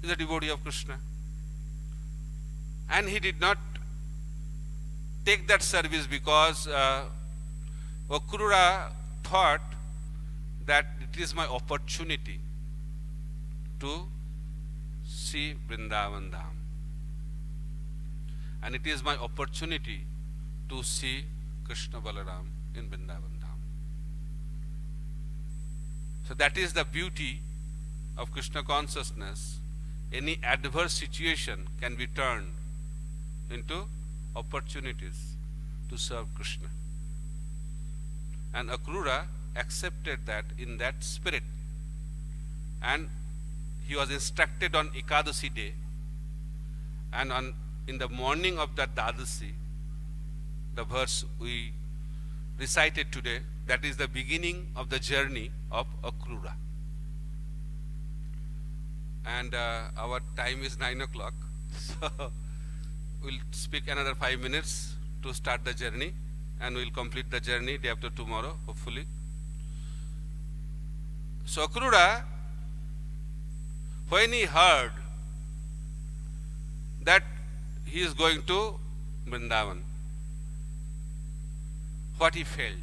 is a devotee of Krishna, and he did not take that service because Akrura thought that it is my opportunity to see Vrindavan Dham, and it is my opportunity to see Krishna Balaram in Vrindavan Dham. So that is the beauty of Krishna consciousness. Any adverse situation can be turned into opportunities to serve Krishna. And Akrura accepted that in that spirit, and he was instructed on Ekadasi day, and in the morning of that Dadasi, the verse we recited today, that is the beginning of the journey of Akrura. And our time is 9 o'clock, so we'll speak another 5 minutes to start the journey, and we'll complete the journey day after tomorrow, hopefully. So Akrura, when he heard that he is going to Vrindavan, what he felt?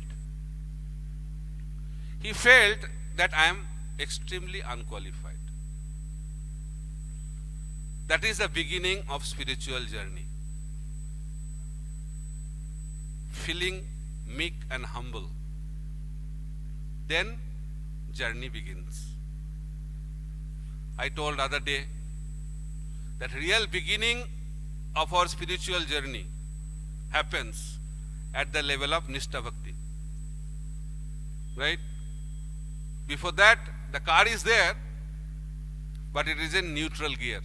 He felt that I am extremely unqualified. That is the beginning of spiritual journey. Feeling meek and humble, then journey begins. I told other day that real beginning of our spiritual journey happens at the level of Nishtha Bhakti. Right? Before that, the car is there, but it is in neutral gear.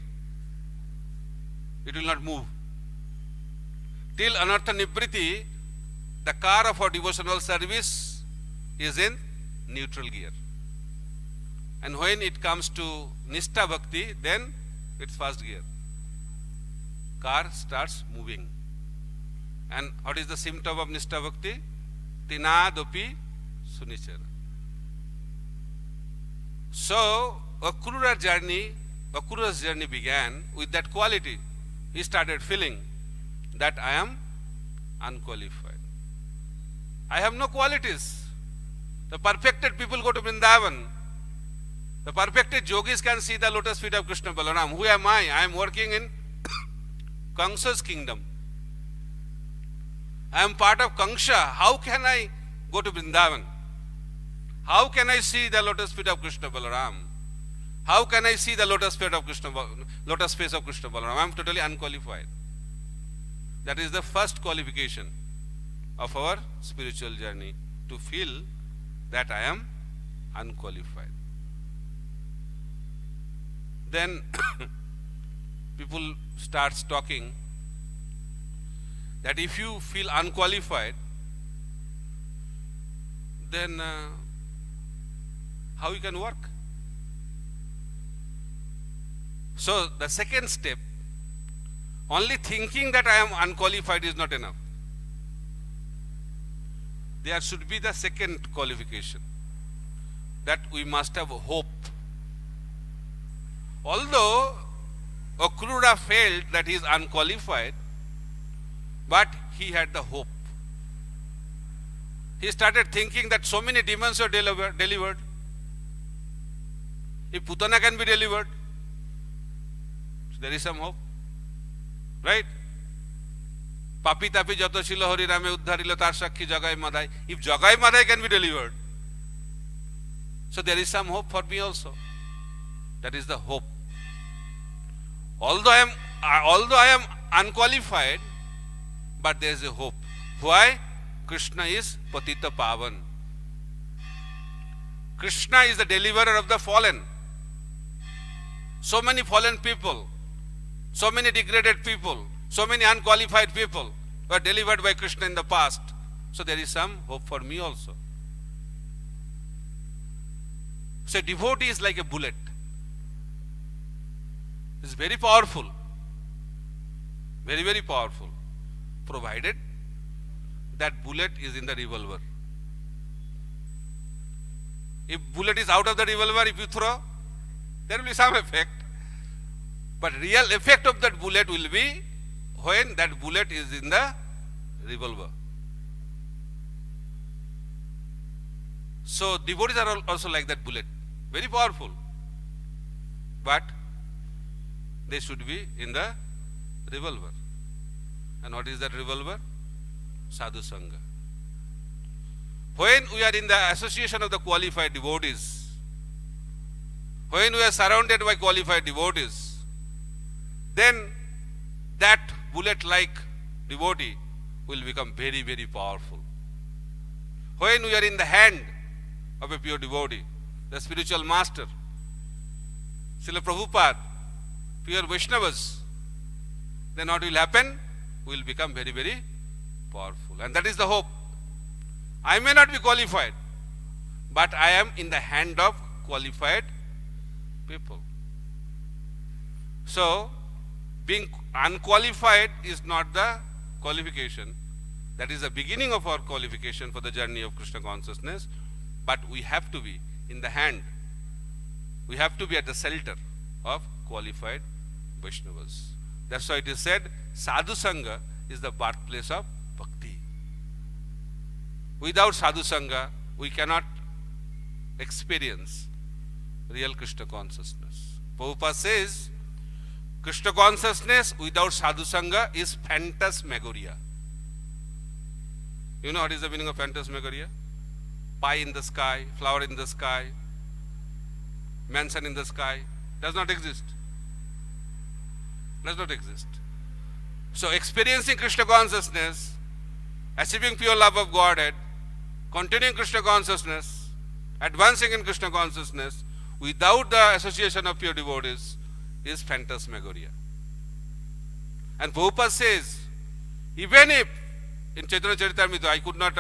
It will not move. Till Anartha Nivriti, the car of our devotional service is in neutral gear. And when it comes to Nishtha Bhakti, then it's first gear. Car starts moving. And what is the symptom of Nishtha Bhakti? Tinadopi Sunichara. So, Akrura's journey began with that quality. He started feeling that I am unqualified. I have no qualities. The perfected people go to Vrindavan. The perfected yogis can see the lotus feet of Krishna Balaram. Who am I? I am working in Kamsa's kingdom. I am part of Kamsa. How can I go to Vrindavan? How can I see the lotus feet of Krishna Balaram? How can I see the lotus face of Krishna Balaram? I am totally unqualified. That is the first qualification of our spiritual journey, to feel that I am unqualified. Then people starts talking that if you feel unqualified, then how you can work? So the second step, only thinking that I am unqualified is not enough. There should be the second qualification, that we must have hope. Although Akrura felt that he is unqualified, but he had the hope. He started thinking that so many demons are delivered. If Putana can be delivered, so there is some hope. Right? Papi tapi jato chilo hari rame uddharilo tar sakhi jagai madai. If jagai madai can be delivered, so there is some hope for me also. That is the hope. Although I am unqualified, but there is a hope. Why? Krishna is Patita Pavan. Krishna is the deliverer of the fallen. So many fallen people, so many degraded people, so many unqualified people were delivered by Krishna in the past. So there is some hope for me also. So devotee is like a bullet. It's very powerful. Very, very powerful. Provided that bullet is in the revolver. If bullet is out of the revolver, if you throw, there will be some effect. But real effect of that bullet will be when that bullet is in the revolver. So devotees are also like that bullet. Very powerful. But they should be in the revolver. And what is that revolver? Sadhu Sangha. When we are in the association of the qualified devotees, when we are surrounded by qualified devotees, then that bullet-like devotee will become very, very powerful. When we are in the hand of a pure devotee, the spiritual master, Srila Prabhupada, pure Vaishnavas, then what will happen? We will become very, very powerful. And that is the hope. I may not be qualified, but I am in the hand of qualified people. So, being unqualified is not the qualification. That is the beginning of our qualification for the journey of Krishna consciousness. But we have to be in the hand. We have to be at the shelter of qualified Vaishnavas. That's why it is said, Sadhu Sangha is the birthplace of Bhakti. Without Sadhu Sangha, we cannot experience real Krishna consciousness. Prabhupada says, Krishna consciousness without Sadhu Sangha is phantasmagoria. You know what is the meaning of phantasmagoria? Pie in the sky, flower in the sky, mansion in the sky, does not exist. Does not exist. So experiencing Krishna consciousness, achieving pure love of Godhead, continuing Krishna consciousness, advancing in Krishna consciousness without the association of pure devotees is phantasmagoria. And Prabhupada says, even if, in Chaitanya Charitamrita, I could not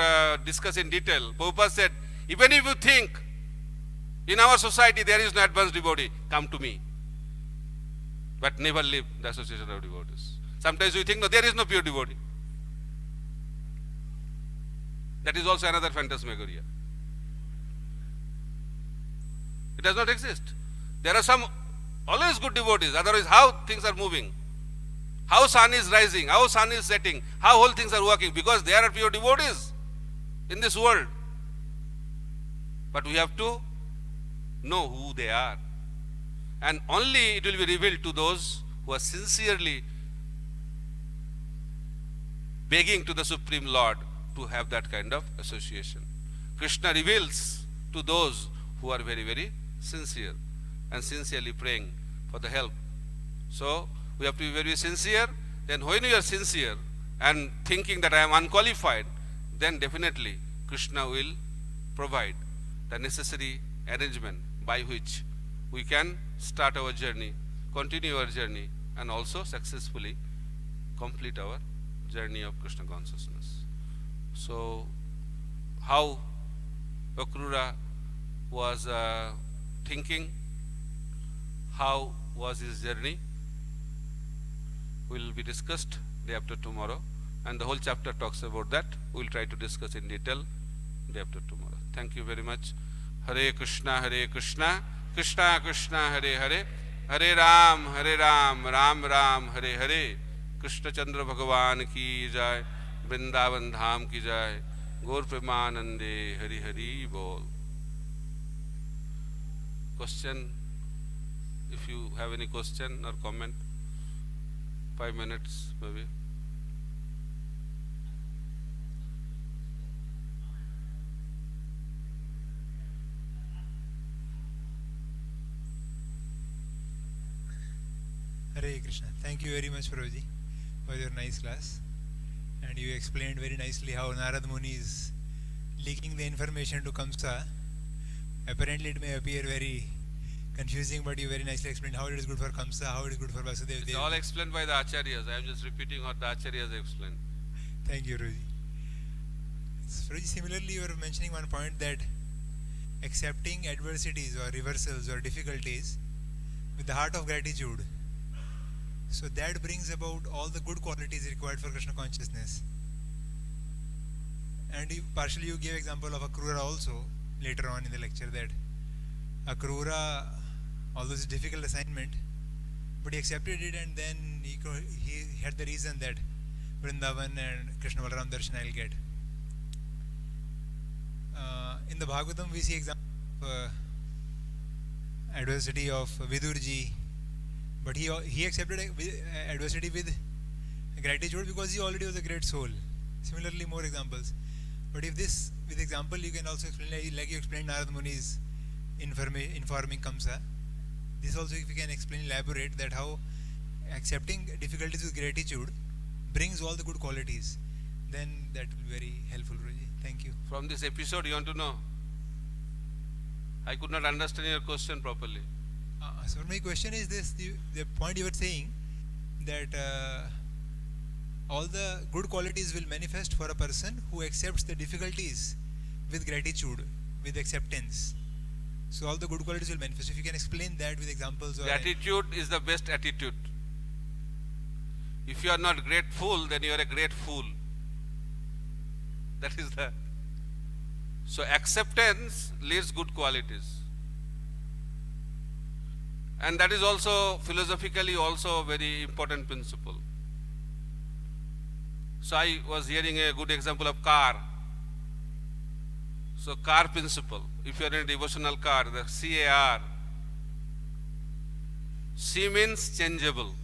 discuss in detail, Prabhupada said, even if you think in our society there is no advanced devotee, come to me. But never leave the association of devotees. Sometimes we think, no, there is no pure devotee. That is also another phantasmagoria. It does not exist. There are some always good devotees, otherwise how things are moving? How sun is rising, how sun is setting, how whole things are working, because there are pure devotees in this world. But we have to know who they are. And only it will be revealed to those who are sincerely begging to the Supreme Lord to have that kind of association. Krishna reveals to those who are very, very sincere and sincerely praying for the help. So, we have to be very sincere. Then when we are sincere and thinking that I am unqualified, then definitely Krishna will provide the necessary arrangement by which we can start our journey, continue our journey, and also successfully complete our journey of Krishna consciousness. So, how Akrura was thinking, how was his journey, will be discussed day after tomorrow, and the whole chapter talks about that. We will try to discuss in detail day after tomorrow. Thank you very much. Hare Krishna, Krishna Krishna, Hare Hare, Hare Ram, Ram Ram, Hare Hare. Krishna Chandra Bhagavan ki jai, Vrindavan Dham ki jai, Gaur Premanande, Hari Hari Bol. Question, if you have any question or comment, 5 minutes maybe. Hare Krishna. Thank you very much, Prabhuji, for your nice class. And you explained very nicely how Narad Muni is leaking the information to Kamsa. Apparently it may appear very confusing, but you very nicely explained how it is good for Kamsa, how it is good for Vasudeva. It's all explained by the Acharyas. I am just repeating what the Acharyas explained. Thank you, Prabhuji. Prabhuji, similarly you were mentioning one point that accepting adversities or reversals or difficulties with the heart of gratitude, so that brings about all the good qualities required for Krishna consciousness. And partially you gave example of Akrura also later on in the lecture, that Akrura, although it's a difficult assignment, but he accepted it, and then he had the reason that Vrindavan and Krishna Balaram Darshan I'll get. In the Bhagavatam we see example of adversity of Vidurji, but he accepted adversity with gratitude because he already was a great soul. Similarly, more examples. But if this, with example, you can also explain, like you explained Narad Muni's informing Kamsa. This also, if you can explain, elaborate that how accepting difficulties with gratitude brings all the good qualities, then that will be very helpful, Ruji. Thank you. From this episode, you want to know? I could not understand your question properly. So my question is this: the point you were saying that all the good qualities will manifest for a person who accepts the difficulties with gratitude, with acceptance. So all the good qualities will manifest. If you can explain that with examples. Or Gratitude is the best attitude. If you are not grateful, then you are a great fool. That is the. So acceptance leads good qualities. And that is also philosophically also a very important principle. So I was hearing a good example of car. So car principle. If you are in a devotional car, the CAR. C means changeable.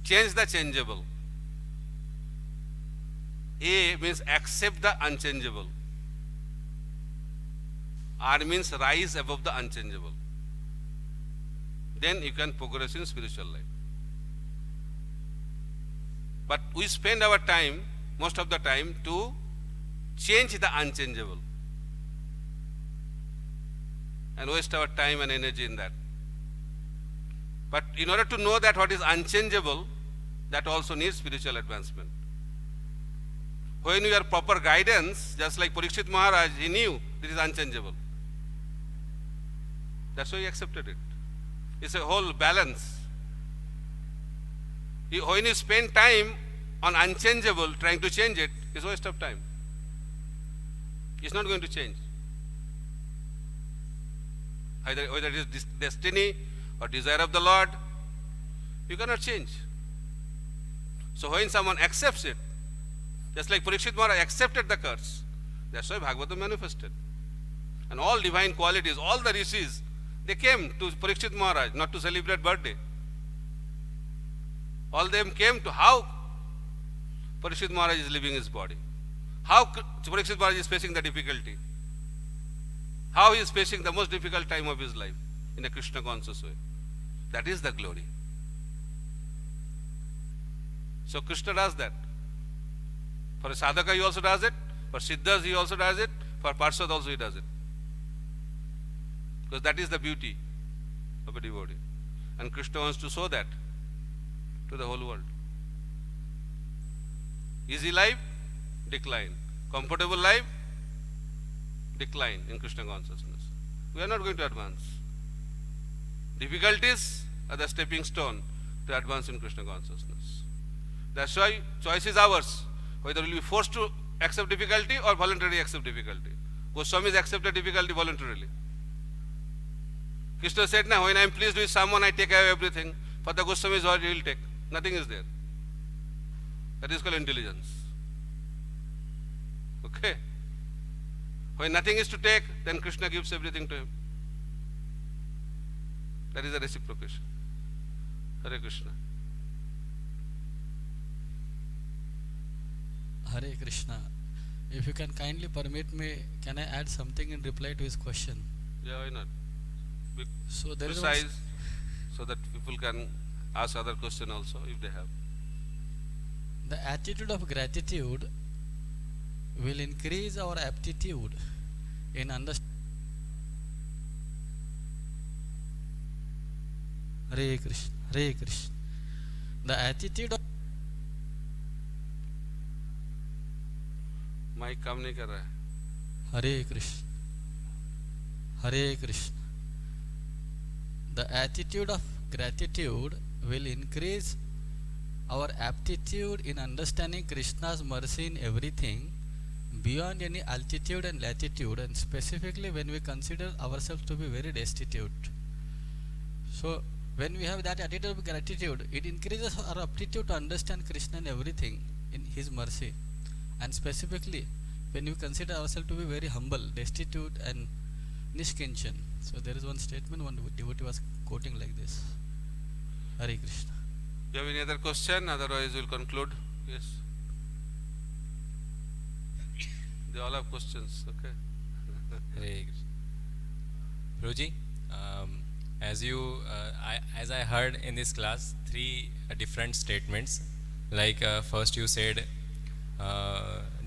Change the changeable. A means accept the unchangeable. R means rise above the unchangeable. Then you can progress in spiritual life. But we spend our time, most of the time, to change the unchangeable. And waste our time and energy in that. But in order to know that what is unchangeable, that also needs spiritual advancement. When you are proper guidance, just like Parikshit Maharaj, he knew this is unchangeable. That's why he accepted it. It's a whole balance. When you spend time on unchangeable, trying to change it, it's a waste of time. It's not going to change. Whether it is destiny or desire of the Lord, you cannot change. So when someone accepts it, just like Parikshit Maharaj accepted the curse, that's why Bhagavatam manifested. And all divine qualities, all the rishis, they came to Parikshit Maharaj not to celebrate birthday. All of them came to how Parikshit Maharaj is leaving his body. How Parikshit Maharaj is facing the difficulty. How he is facing the most difficult time of his life in a Krishna conscious way. That is the glory. So Krishna does that. For a sadhaka he also does it. For siddhas he also does it. For parsad also he does it. Because that is the beauty of a devotee. And Krishna wants to show that to the whole world. Easy life, decline. Comfortable life, decline in Krishna consciousness. We are not going to advance. Difficulties are the stepping stone to advance in Krishna consciousness. That's why choice is ours. Whether we will be forced to accept difficulty or voluntarily accept difficulty. Goswamis accepted difficulty voluntarily. Krishna said, "Now, when I am pleased with someone, I take away everything. For the Goswamis, what he will take? Nothing is there." That is called intelligence. Okay? When nothing is to take, then Krishna gives everything to him. That is a reciprocation. Hare Krishna. Hare Krishna. If you can kindly permit me, can I add something in reply to his question? Yeah, why not? Be So there is precise so that people can ask other question also if they have. the attitude of gratitude will increase our aptitude in understanding. Hare Krishna. Hare Krishna. The attitude of mike काम नहीं कर रहा है. Hare Krishna. Hare Krishna. The attitude of gratitude will increase our aptitude in understanding Krishna's mercy in everything beyond any altitude and latitude, and specifically when we consider ourselves to be very destitute. So when we have that attitude of gratitude, it increases our aptitude to understand Krishna in everything in his mercy. And specifically when we consider ourselves to be very humble, destitute and nishkinchan. So there is one statement one devotee was quoting like this. Hare Krishna. Do you have any other question? Otherwise we'll conclude. Yes. They all have questions. Okay. Hare Krishna. Prabhuji, as I heard in this class, three different statements. Like first you said,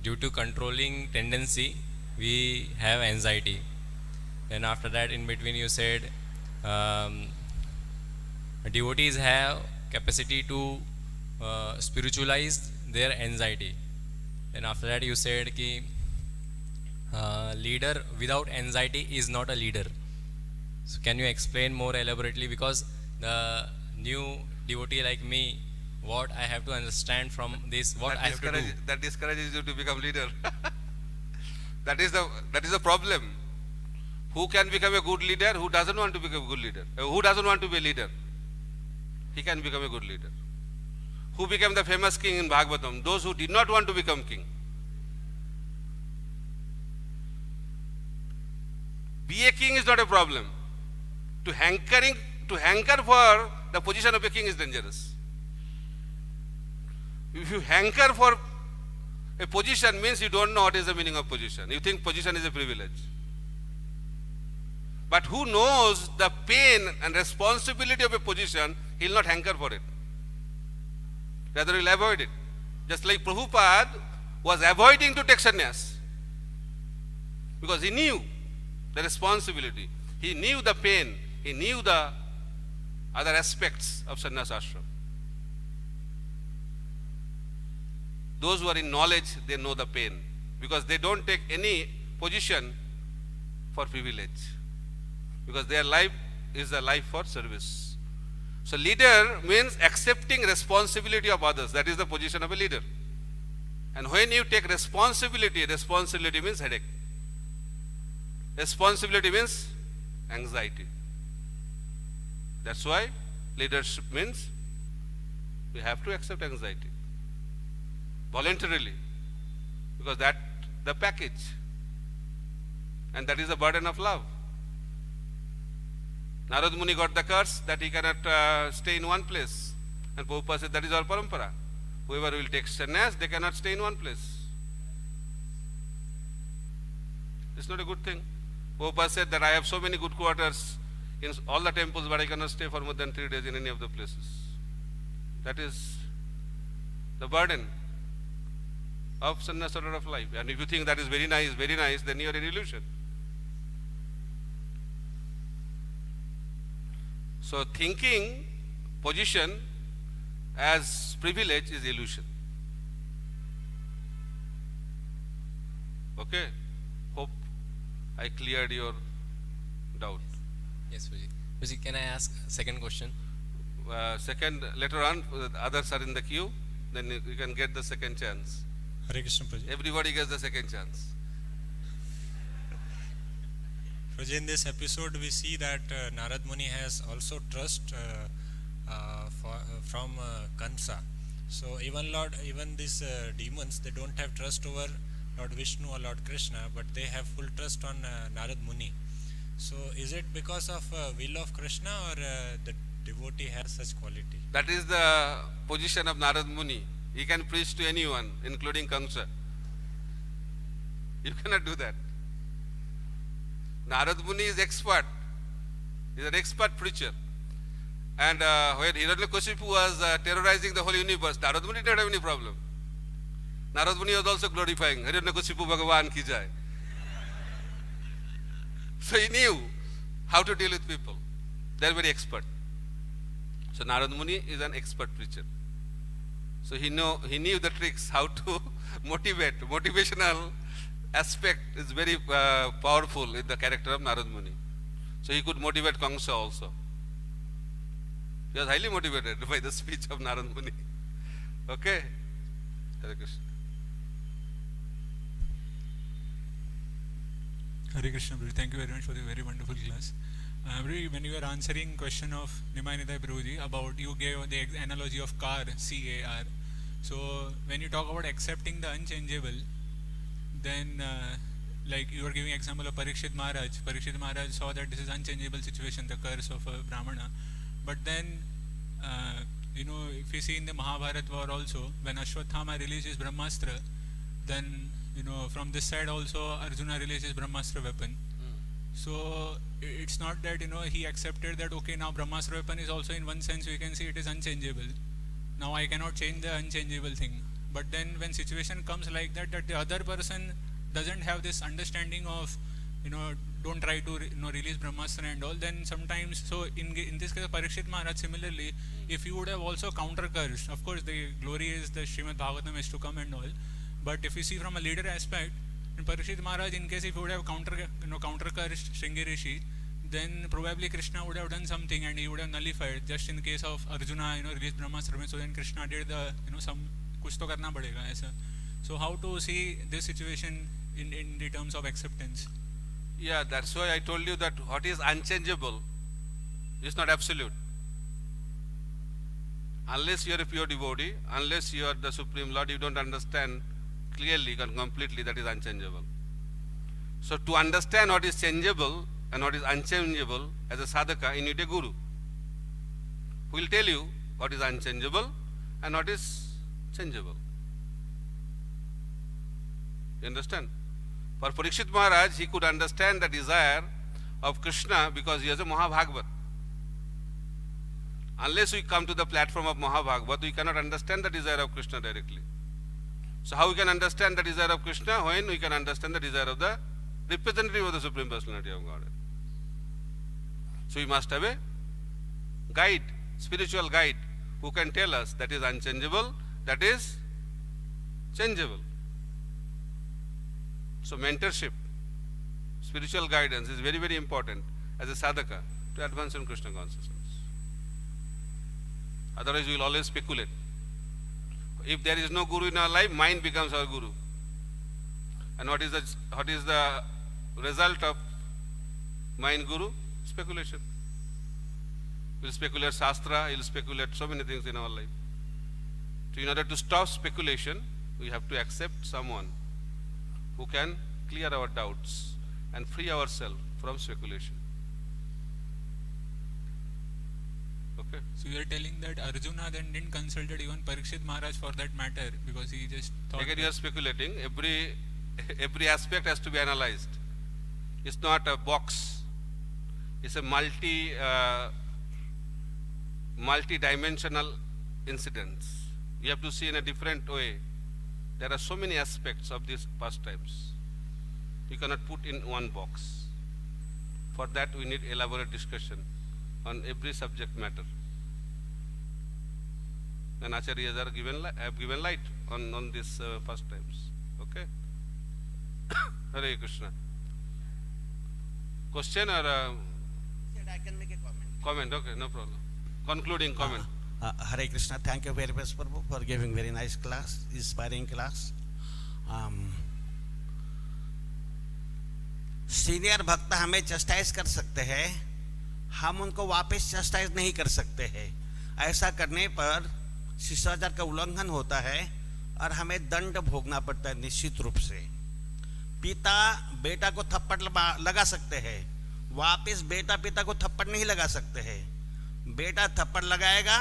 due to controlling tendency, we have anxiety. Then after that, in between you said, devotees have capacity to spiritualize their anxiety. Then after that you said ki leader without anxiety is not a leader. So can you explain more elaborately, because the new devotee like me, what I have to understand from this, what I have to do. That discourages you to become leader. That is the problem. Who can become a good leader? Who doesn't want to become a good leader? Who doesn't want to be a leader? He can become a good leader. Who became the famous king in Bhagavatam? Those who did not want to become king. Be a king is not a problem. To hanker for the position of a king is dangerous. If you hanker for a position, means you don't know what is the meaning of position. You think position is a privilege. But who knows the pain and responsibility of a position, he will not hanker for it. Rather, he will avoid it. Just like Prabhupada was avoiding to take sannyas because he knew the responsibility, he knew the pain, he knew the other aspects of sannyas ashram. Those who are in knowledge, they know the pain because they don't take any position for privilege because their life is a life for service. So leader means accepting responsibility of others. That is the position of a leader. And when you take responsibility, responsibility means headache. Responsibility means anxiety. That's why leadership means we have to accept anxiety voluntarily because that the package, and that is the burden of love. Narad Muni got the curse that he cannot stay in one place, and Prabhupada said that is our parampara. Whoever will take sannyas, they cannot stay in one place. It's not a good thing. Prabhupada said that I have so many good quarters in all the temples, but I cannot stay for more than 3 days in any of the places. That is the burden of sannyas order of life. And if you think that is very nice, then you are in illusion. So thinking position as privilege is illusion. Okay? Hope I cleared your doubt. Yes, Guruji. Guruji, can I ask a second question? Second, later on, others are in the queue, then you can get the second chance. Hare Krishna Prabhuji. Everybody gets the second chance. Prabhuji, in this episode we see that Narad Muni has also trust from Kansa. So even these demons, they don't have trust over Lord Vishnu or Lord Krishna, but they have full trust on Narad Muni. So is it because of will of Krishna or the devotee has such quality? That is the position of Narad Muni. He can preach to anyone, including Kamsa. You cannot do that. Narad Muni is expert. He is an expert preacher. And when Hiranyakashipu was terrorizing the whole universe, Narad Muni didn't have any problem. Narad Muni was also glorifying Hiranyakashipu Bhagavan ki jai. So he knew how to deal with people. They are very expert. So Narad Muni is an expert preacher. So he knew the tricks, how to motivate. Motivational aspect is very powerful in the character of Narad Muni. So he could motivate Kamsa also. He was highly motivated by the speech of Narad Muni. Okay? Hare Krishna. Hare Krishna, Prabhuji. Thank you very much for the very wonderful class. Prabhuji, when you were answering question of Nimai Nidai Prabhuji about, you gave the analogy of car, C-A-R. So when you talk about accepting the unchangeable, then like you were giving example of Parikshit Maharaj. Parikshit Maharaj saw that this is unchangeable situation, the curse of a Brahmana. But then, if you see in the Mahabharata war also, when Ashwathama released his Brahmastra, then, from this side also Arjuna released his Brahmastra weapon. So it's not that, he accepted that, okay, now Brahmastra weapon is also in one sense, we can see it is unchangeable. Now I cannot change the unchangeable thing. But then when situation comes like that the other person doesn't have this understanding of, don't try to release Brahmastra and all, then sometimes, so in this case of Parikshit Maharaj, similarly, if you would have also counter-cursed, of course the glory is the Srimad Bhagavatam is to come and all, but if you see from a leader aspect, in Parikshit Maharaj, in case if you would have counter-cursed Shringi Rishi, then probably Krishna would have done something and he would have nullified, just in case of Arjuna, released Brahmastra, so then Krishna did the, some kuch to karna padega aisa. So how to see this situation in the terms of acceptance? Yeah, that's why I told you that what is unchangeable is not absolute. Unless you are a pure devotee, unless you are the Supreme Lord, you don't understand clearly and completely that is unchangeable. So to understand what is changeable and what is unchangeable as a sadhaka, you need a guru who will tell you what is unchangeable and what is changeable. You understand? For Parikshit Maharaj, he could understand the desire of Krishna because he has a Mahabhagavat. Unless we come to the platform of Mahabhagavat, we cannot understand the desire of Krishna directly. So how we can understand the desire of Krishna? When we can understand the desire of the representative of the Supreme Personality of Godhead. So we must have a guide, spiritual guide, who can tell us that is unchangeable, that is changeable. So mentorship, spiritual guidance is very, very important as a sadhaka to advance in Krishna consciousness. Otherwise we will always speculate. If there is no guru in our life, mind becomes our guru. And what is the result of mind guru? Speculation. We will speculate Shastra, we will speculate so many things in our life. So in order to stop speculation, we have to accept someone who can clear our doubts and free ourselves from speculation. Okay. So you are telling that Arjuna then didn't consult even Parikshit Maharaj for that matter because he just thought. Again, you are speculating. Every aspect has to be analyzed. It's not a box. It's a multi-dimensional incidents. You have to see in a different way. There are so many aspects of these pastimes. You cannot put in one box. For that, we need elaborate discussion on every subject matter. And Acharyas have given light on these pastimes. Okay? Hare Krishna. Question or I can make a comment. comment? Okay, no problem. Concluding comment. Hare Krishna, thank you very much, Prabhu, for giving very nice class, inspiring class. Senior भक्त हमें चस्टाइज कर सकते हैं, हम उनको वापस चस्टाइज नहीं कर सकते हैं. ऐसा करने पर शिष्टाचार का उल्लंघन होता है और हमें दंड भोगना पड़ता है निश्चित रूप से. पिता बेटा को थप्पड़ लगा सकते हैं, वापस बेटा पिता को थप्पड़ नहीं लगा सकते हैं. बेटा थप्पड़ लगाएगा,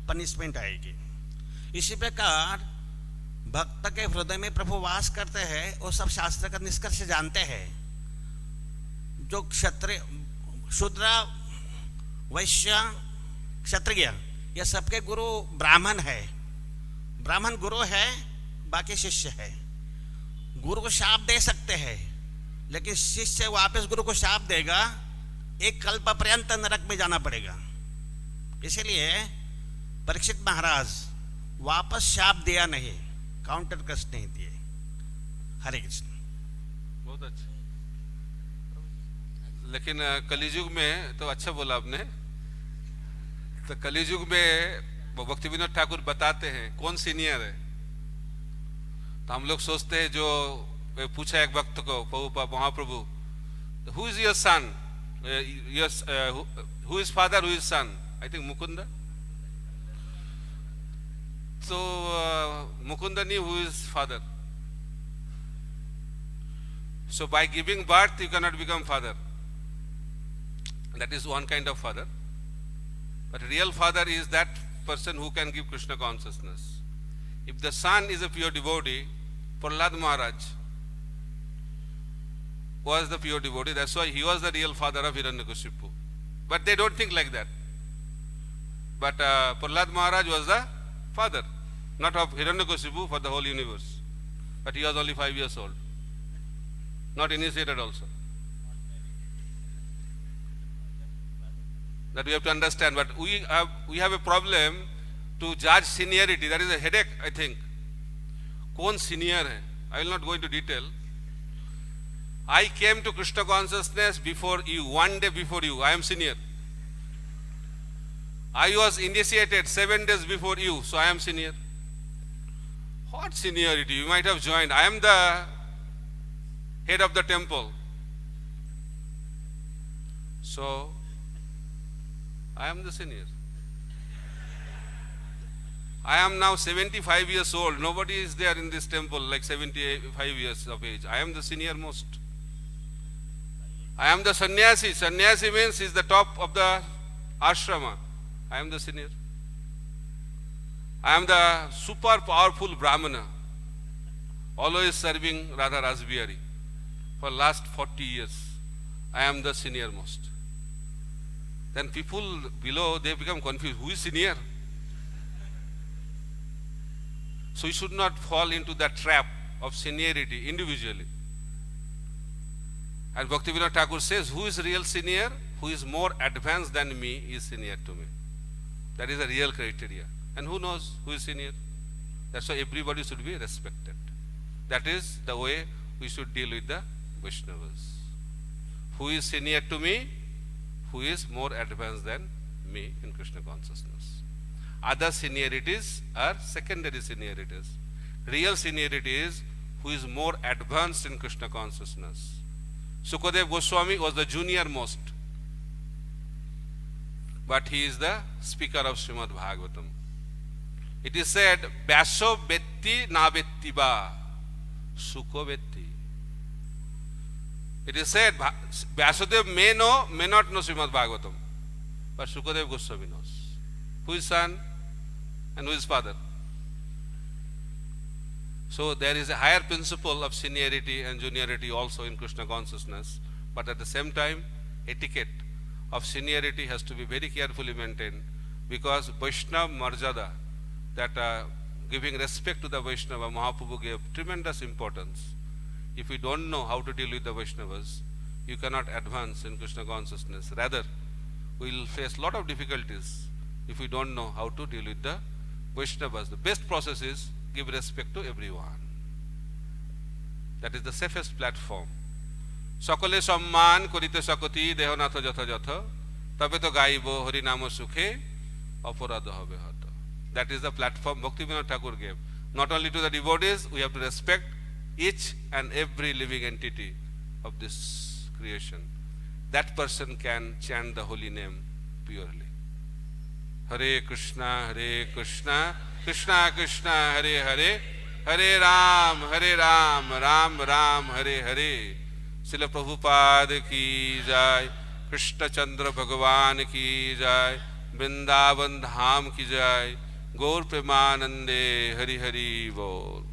पनिशमेंट आएगी. इसी प्रकार भक्त के हृदय में प्रभु वास करते हैं, वो सब शास्त्र का निष्कर्ष जानते हैं. जो क्षत्रिय, शूद्र, वैश्य, क्षत्रिय, ये सबके गुरु ब्राह्मण है. ब्राह्मण गुरु है, बाकी शिष्य है. गुरु को शाप दे सकते हैं, लेकिन शिष्य वापस गुरु को शाप देगा, एक कल्प पर्यंत नरक में जाना पड़ेगा. इसलिए परीक्षित महाराज वापस शाप दिया नहीं, काउंटर कष्ट नहीं दिए. हरे कृष्ण. बहुत अच्छा. लेकिन कलियुग में तो अच्छा बोला आपने. तो कलियुग में भक्ति विनोद ठाकुर बताते हैं कौन सीनियर है. तो हम लोग सोचते हैं, जो पूछा एक भक्त को Mahaprabhu, who is your son, who is father, who is son? I think Mukunda. So Mukunda knew who is father. So by giving birth you cannot become father. That is one kind of father. But real father is that person who can give Krishna consciousness. If the son is a pure devotee, Prahlad Maharaj was the pure devotee. That's why he was the real father of Hiranyakashipu. But they don't think like that. But Prahlad Maharaj was the father, not of Hiranyakashipu, for the whole universe. But he was only 5 years old, not initiated also. That we have to understand. But we have a problem to judge seniority. That is a headache, I think. Kaun senior hai? I will not go into detail. I came to Krishna consciousness before you, one day before you. I am senior. I was initiated 7 days before you, so I am senior. What seniority? You might have joined. I am the head of the temple. So, I am the senior. I am now 75 years old. Nobody is there in this temple like 75 years of age. I am the senior most. I am the sannyasi. Sannyasi means he is the top of the ashrama. I am the senior. I am the super powerful Brahmana, always serving Radha Rasbihari for last 40 years. I am the senior most. Then people below, they become confused. Who is senior? So we should not fall into that trap of seniority individually. And Bhaktivinoda Thakur says, who is real senior? Who is more advanced than me is senior to me. That is a real criteria. And who knows who is senior? That's why everybody should be respected. That is the way we should deal with the Vaishnavas. Who is senior to me? Who is more advanced than me in Krishna consciousness? Other seniorities are secondary seniorities. Real seniority is who is more advanced in Krishna consciousness. Sukadev Goswami was the junior most, but he is the speaker of Srimad Bhagavatam. It is said, Vyaso vetti na vetti ba, Sukho vetti. It is said, Vyasadev may know, may not know Srimad Bhagavatam, but Sukadev Goswami knows. Who is son and who is father? So there is a higher principle of seniority and juniority also in Krishna consciousness, but at the same time, etiquette of seniority has to be very carefully maintained, because Vaishnava Marjada, that giving respect to the Vaishnava, Mahaprabhu gave tremendous importance. If you don't know how to deal with the Vaishnavas, you cannot advance in Krishna consciousness. Rather, we will face a lot of difficulties if we don't know how to deal with the Vaishnavas. The best process is give respect to everyone. That is the safest platform. সকলে সম্মান করিতে সকতি দেহনাথ যথাযথ তবে তো গাইব হরি নাম সুখে অপরাধ হবে হত. That is the platform Bhaktivinoda Thakur gave. Not only to the devotees, we have to respect each and every living entity of this creation. That person can chant the holy name purely. Hare Krishna, Krishna Krishna, Hare Hare, Hare Ram, Ram Ram, Hare Hare. Srila Prabhupada ki jai, Krishna Chandra Bhagavan ki jai, Vrindavan Dham ki jai, Gaur Premanande, Hari Hari Bol.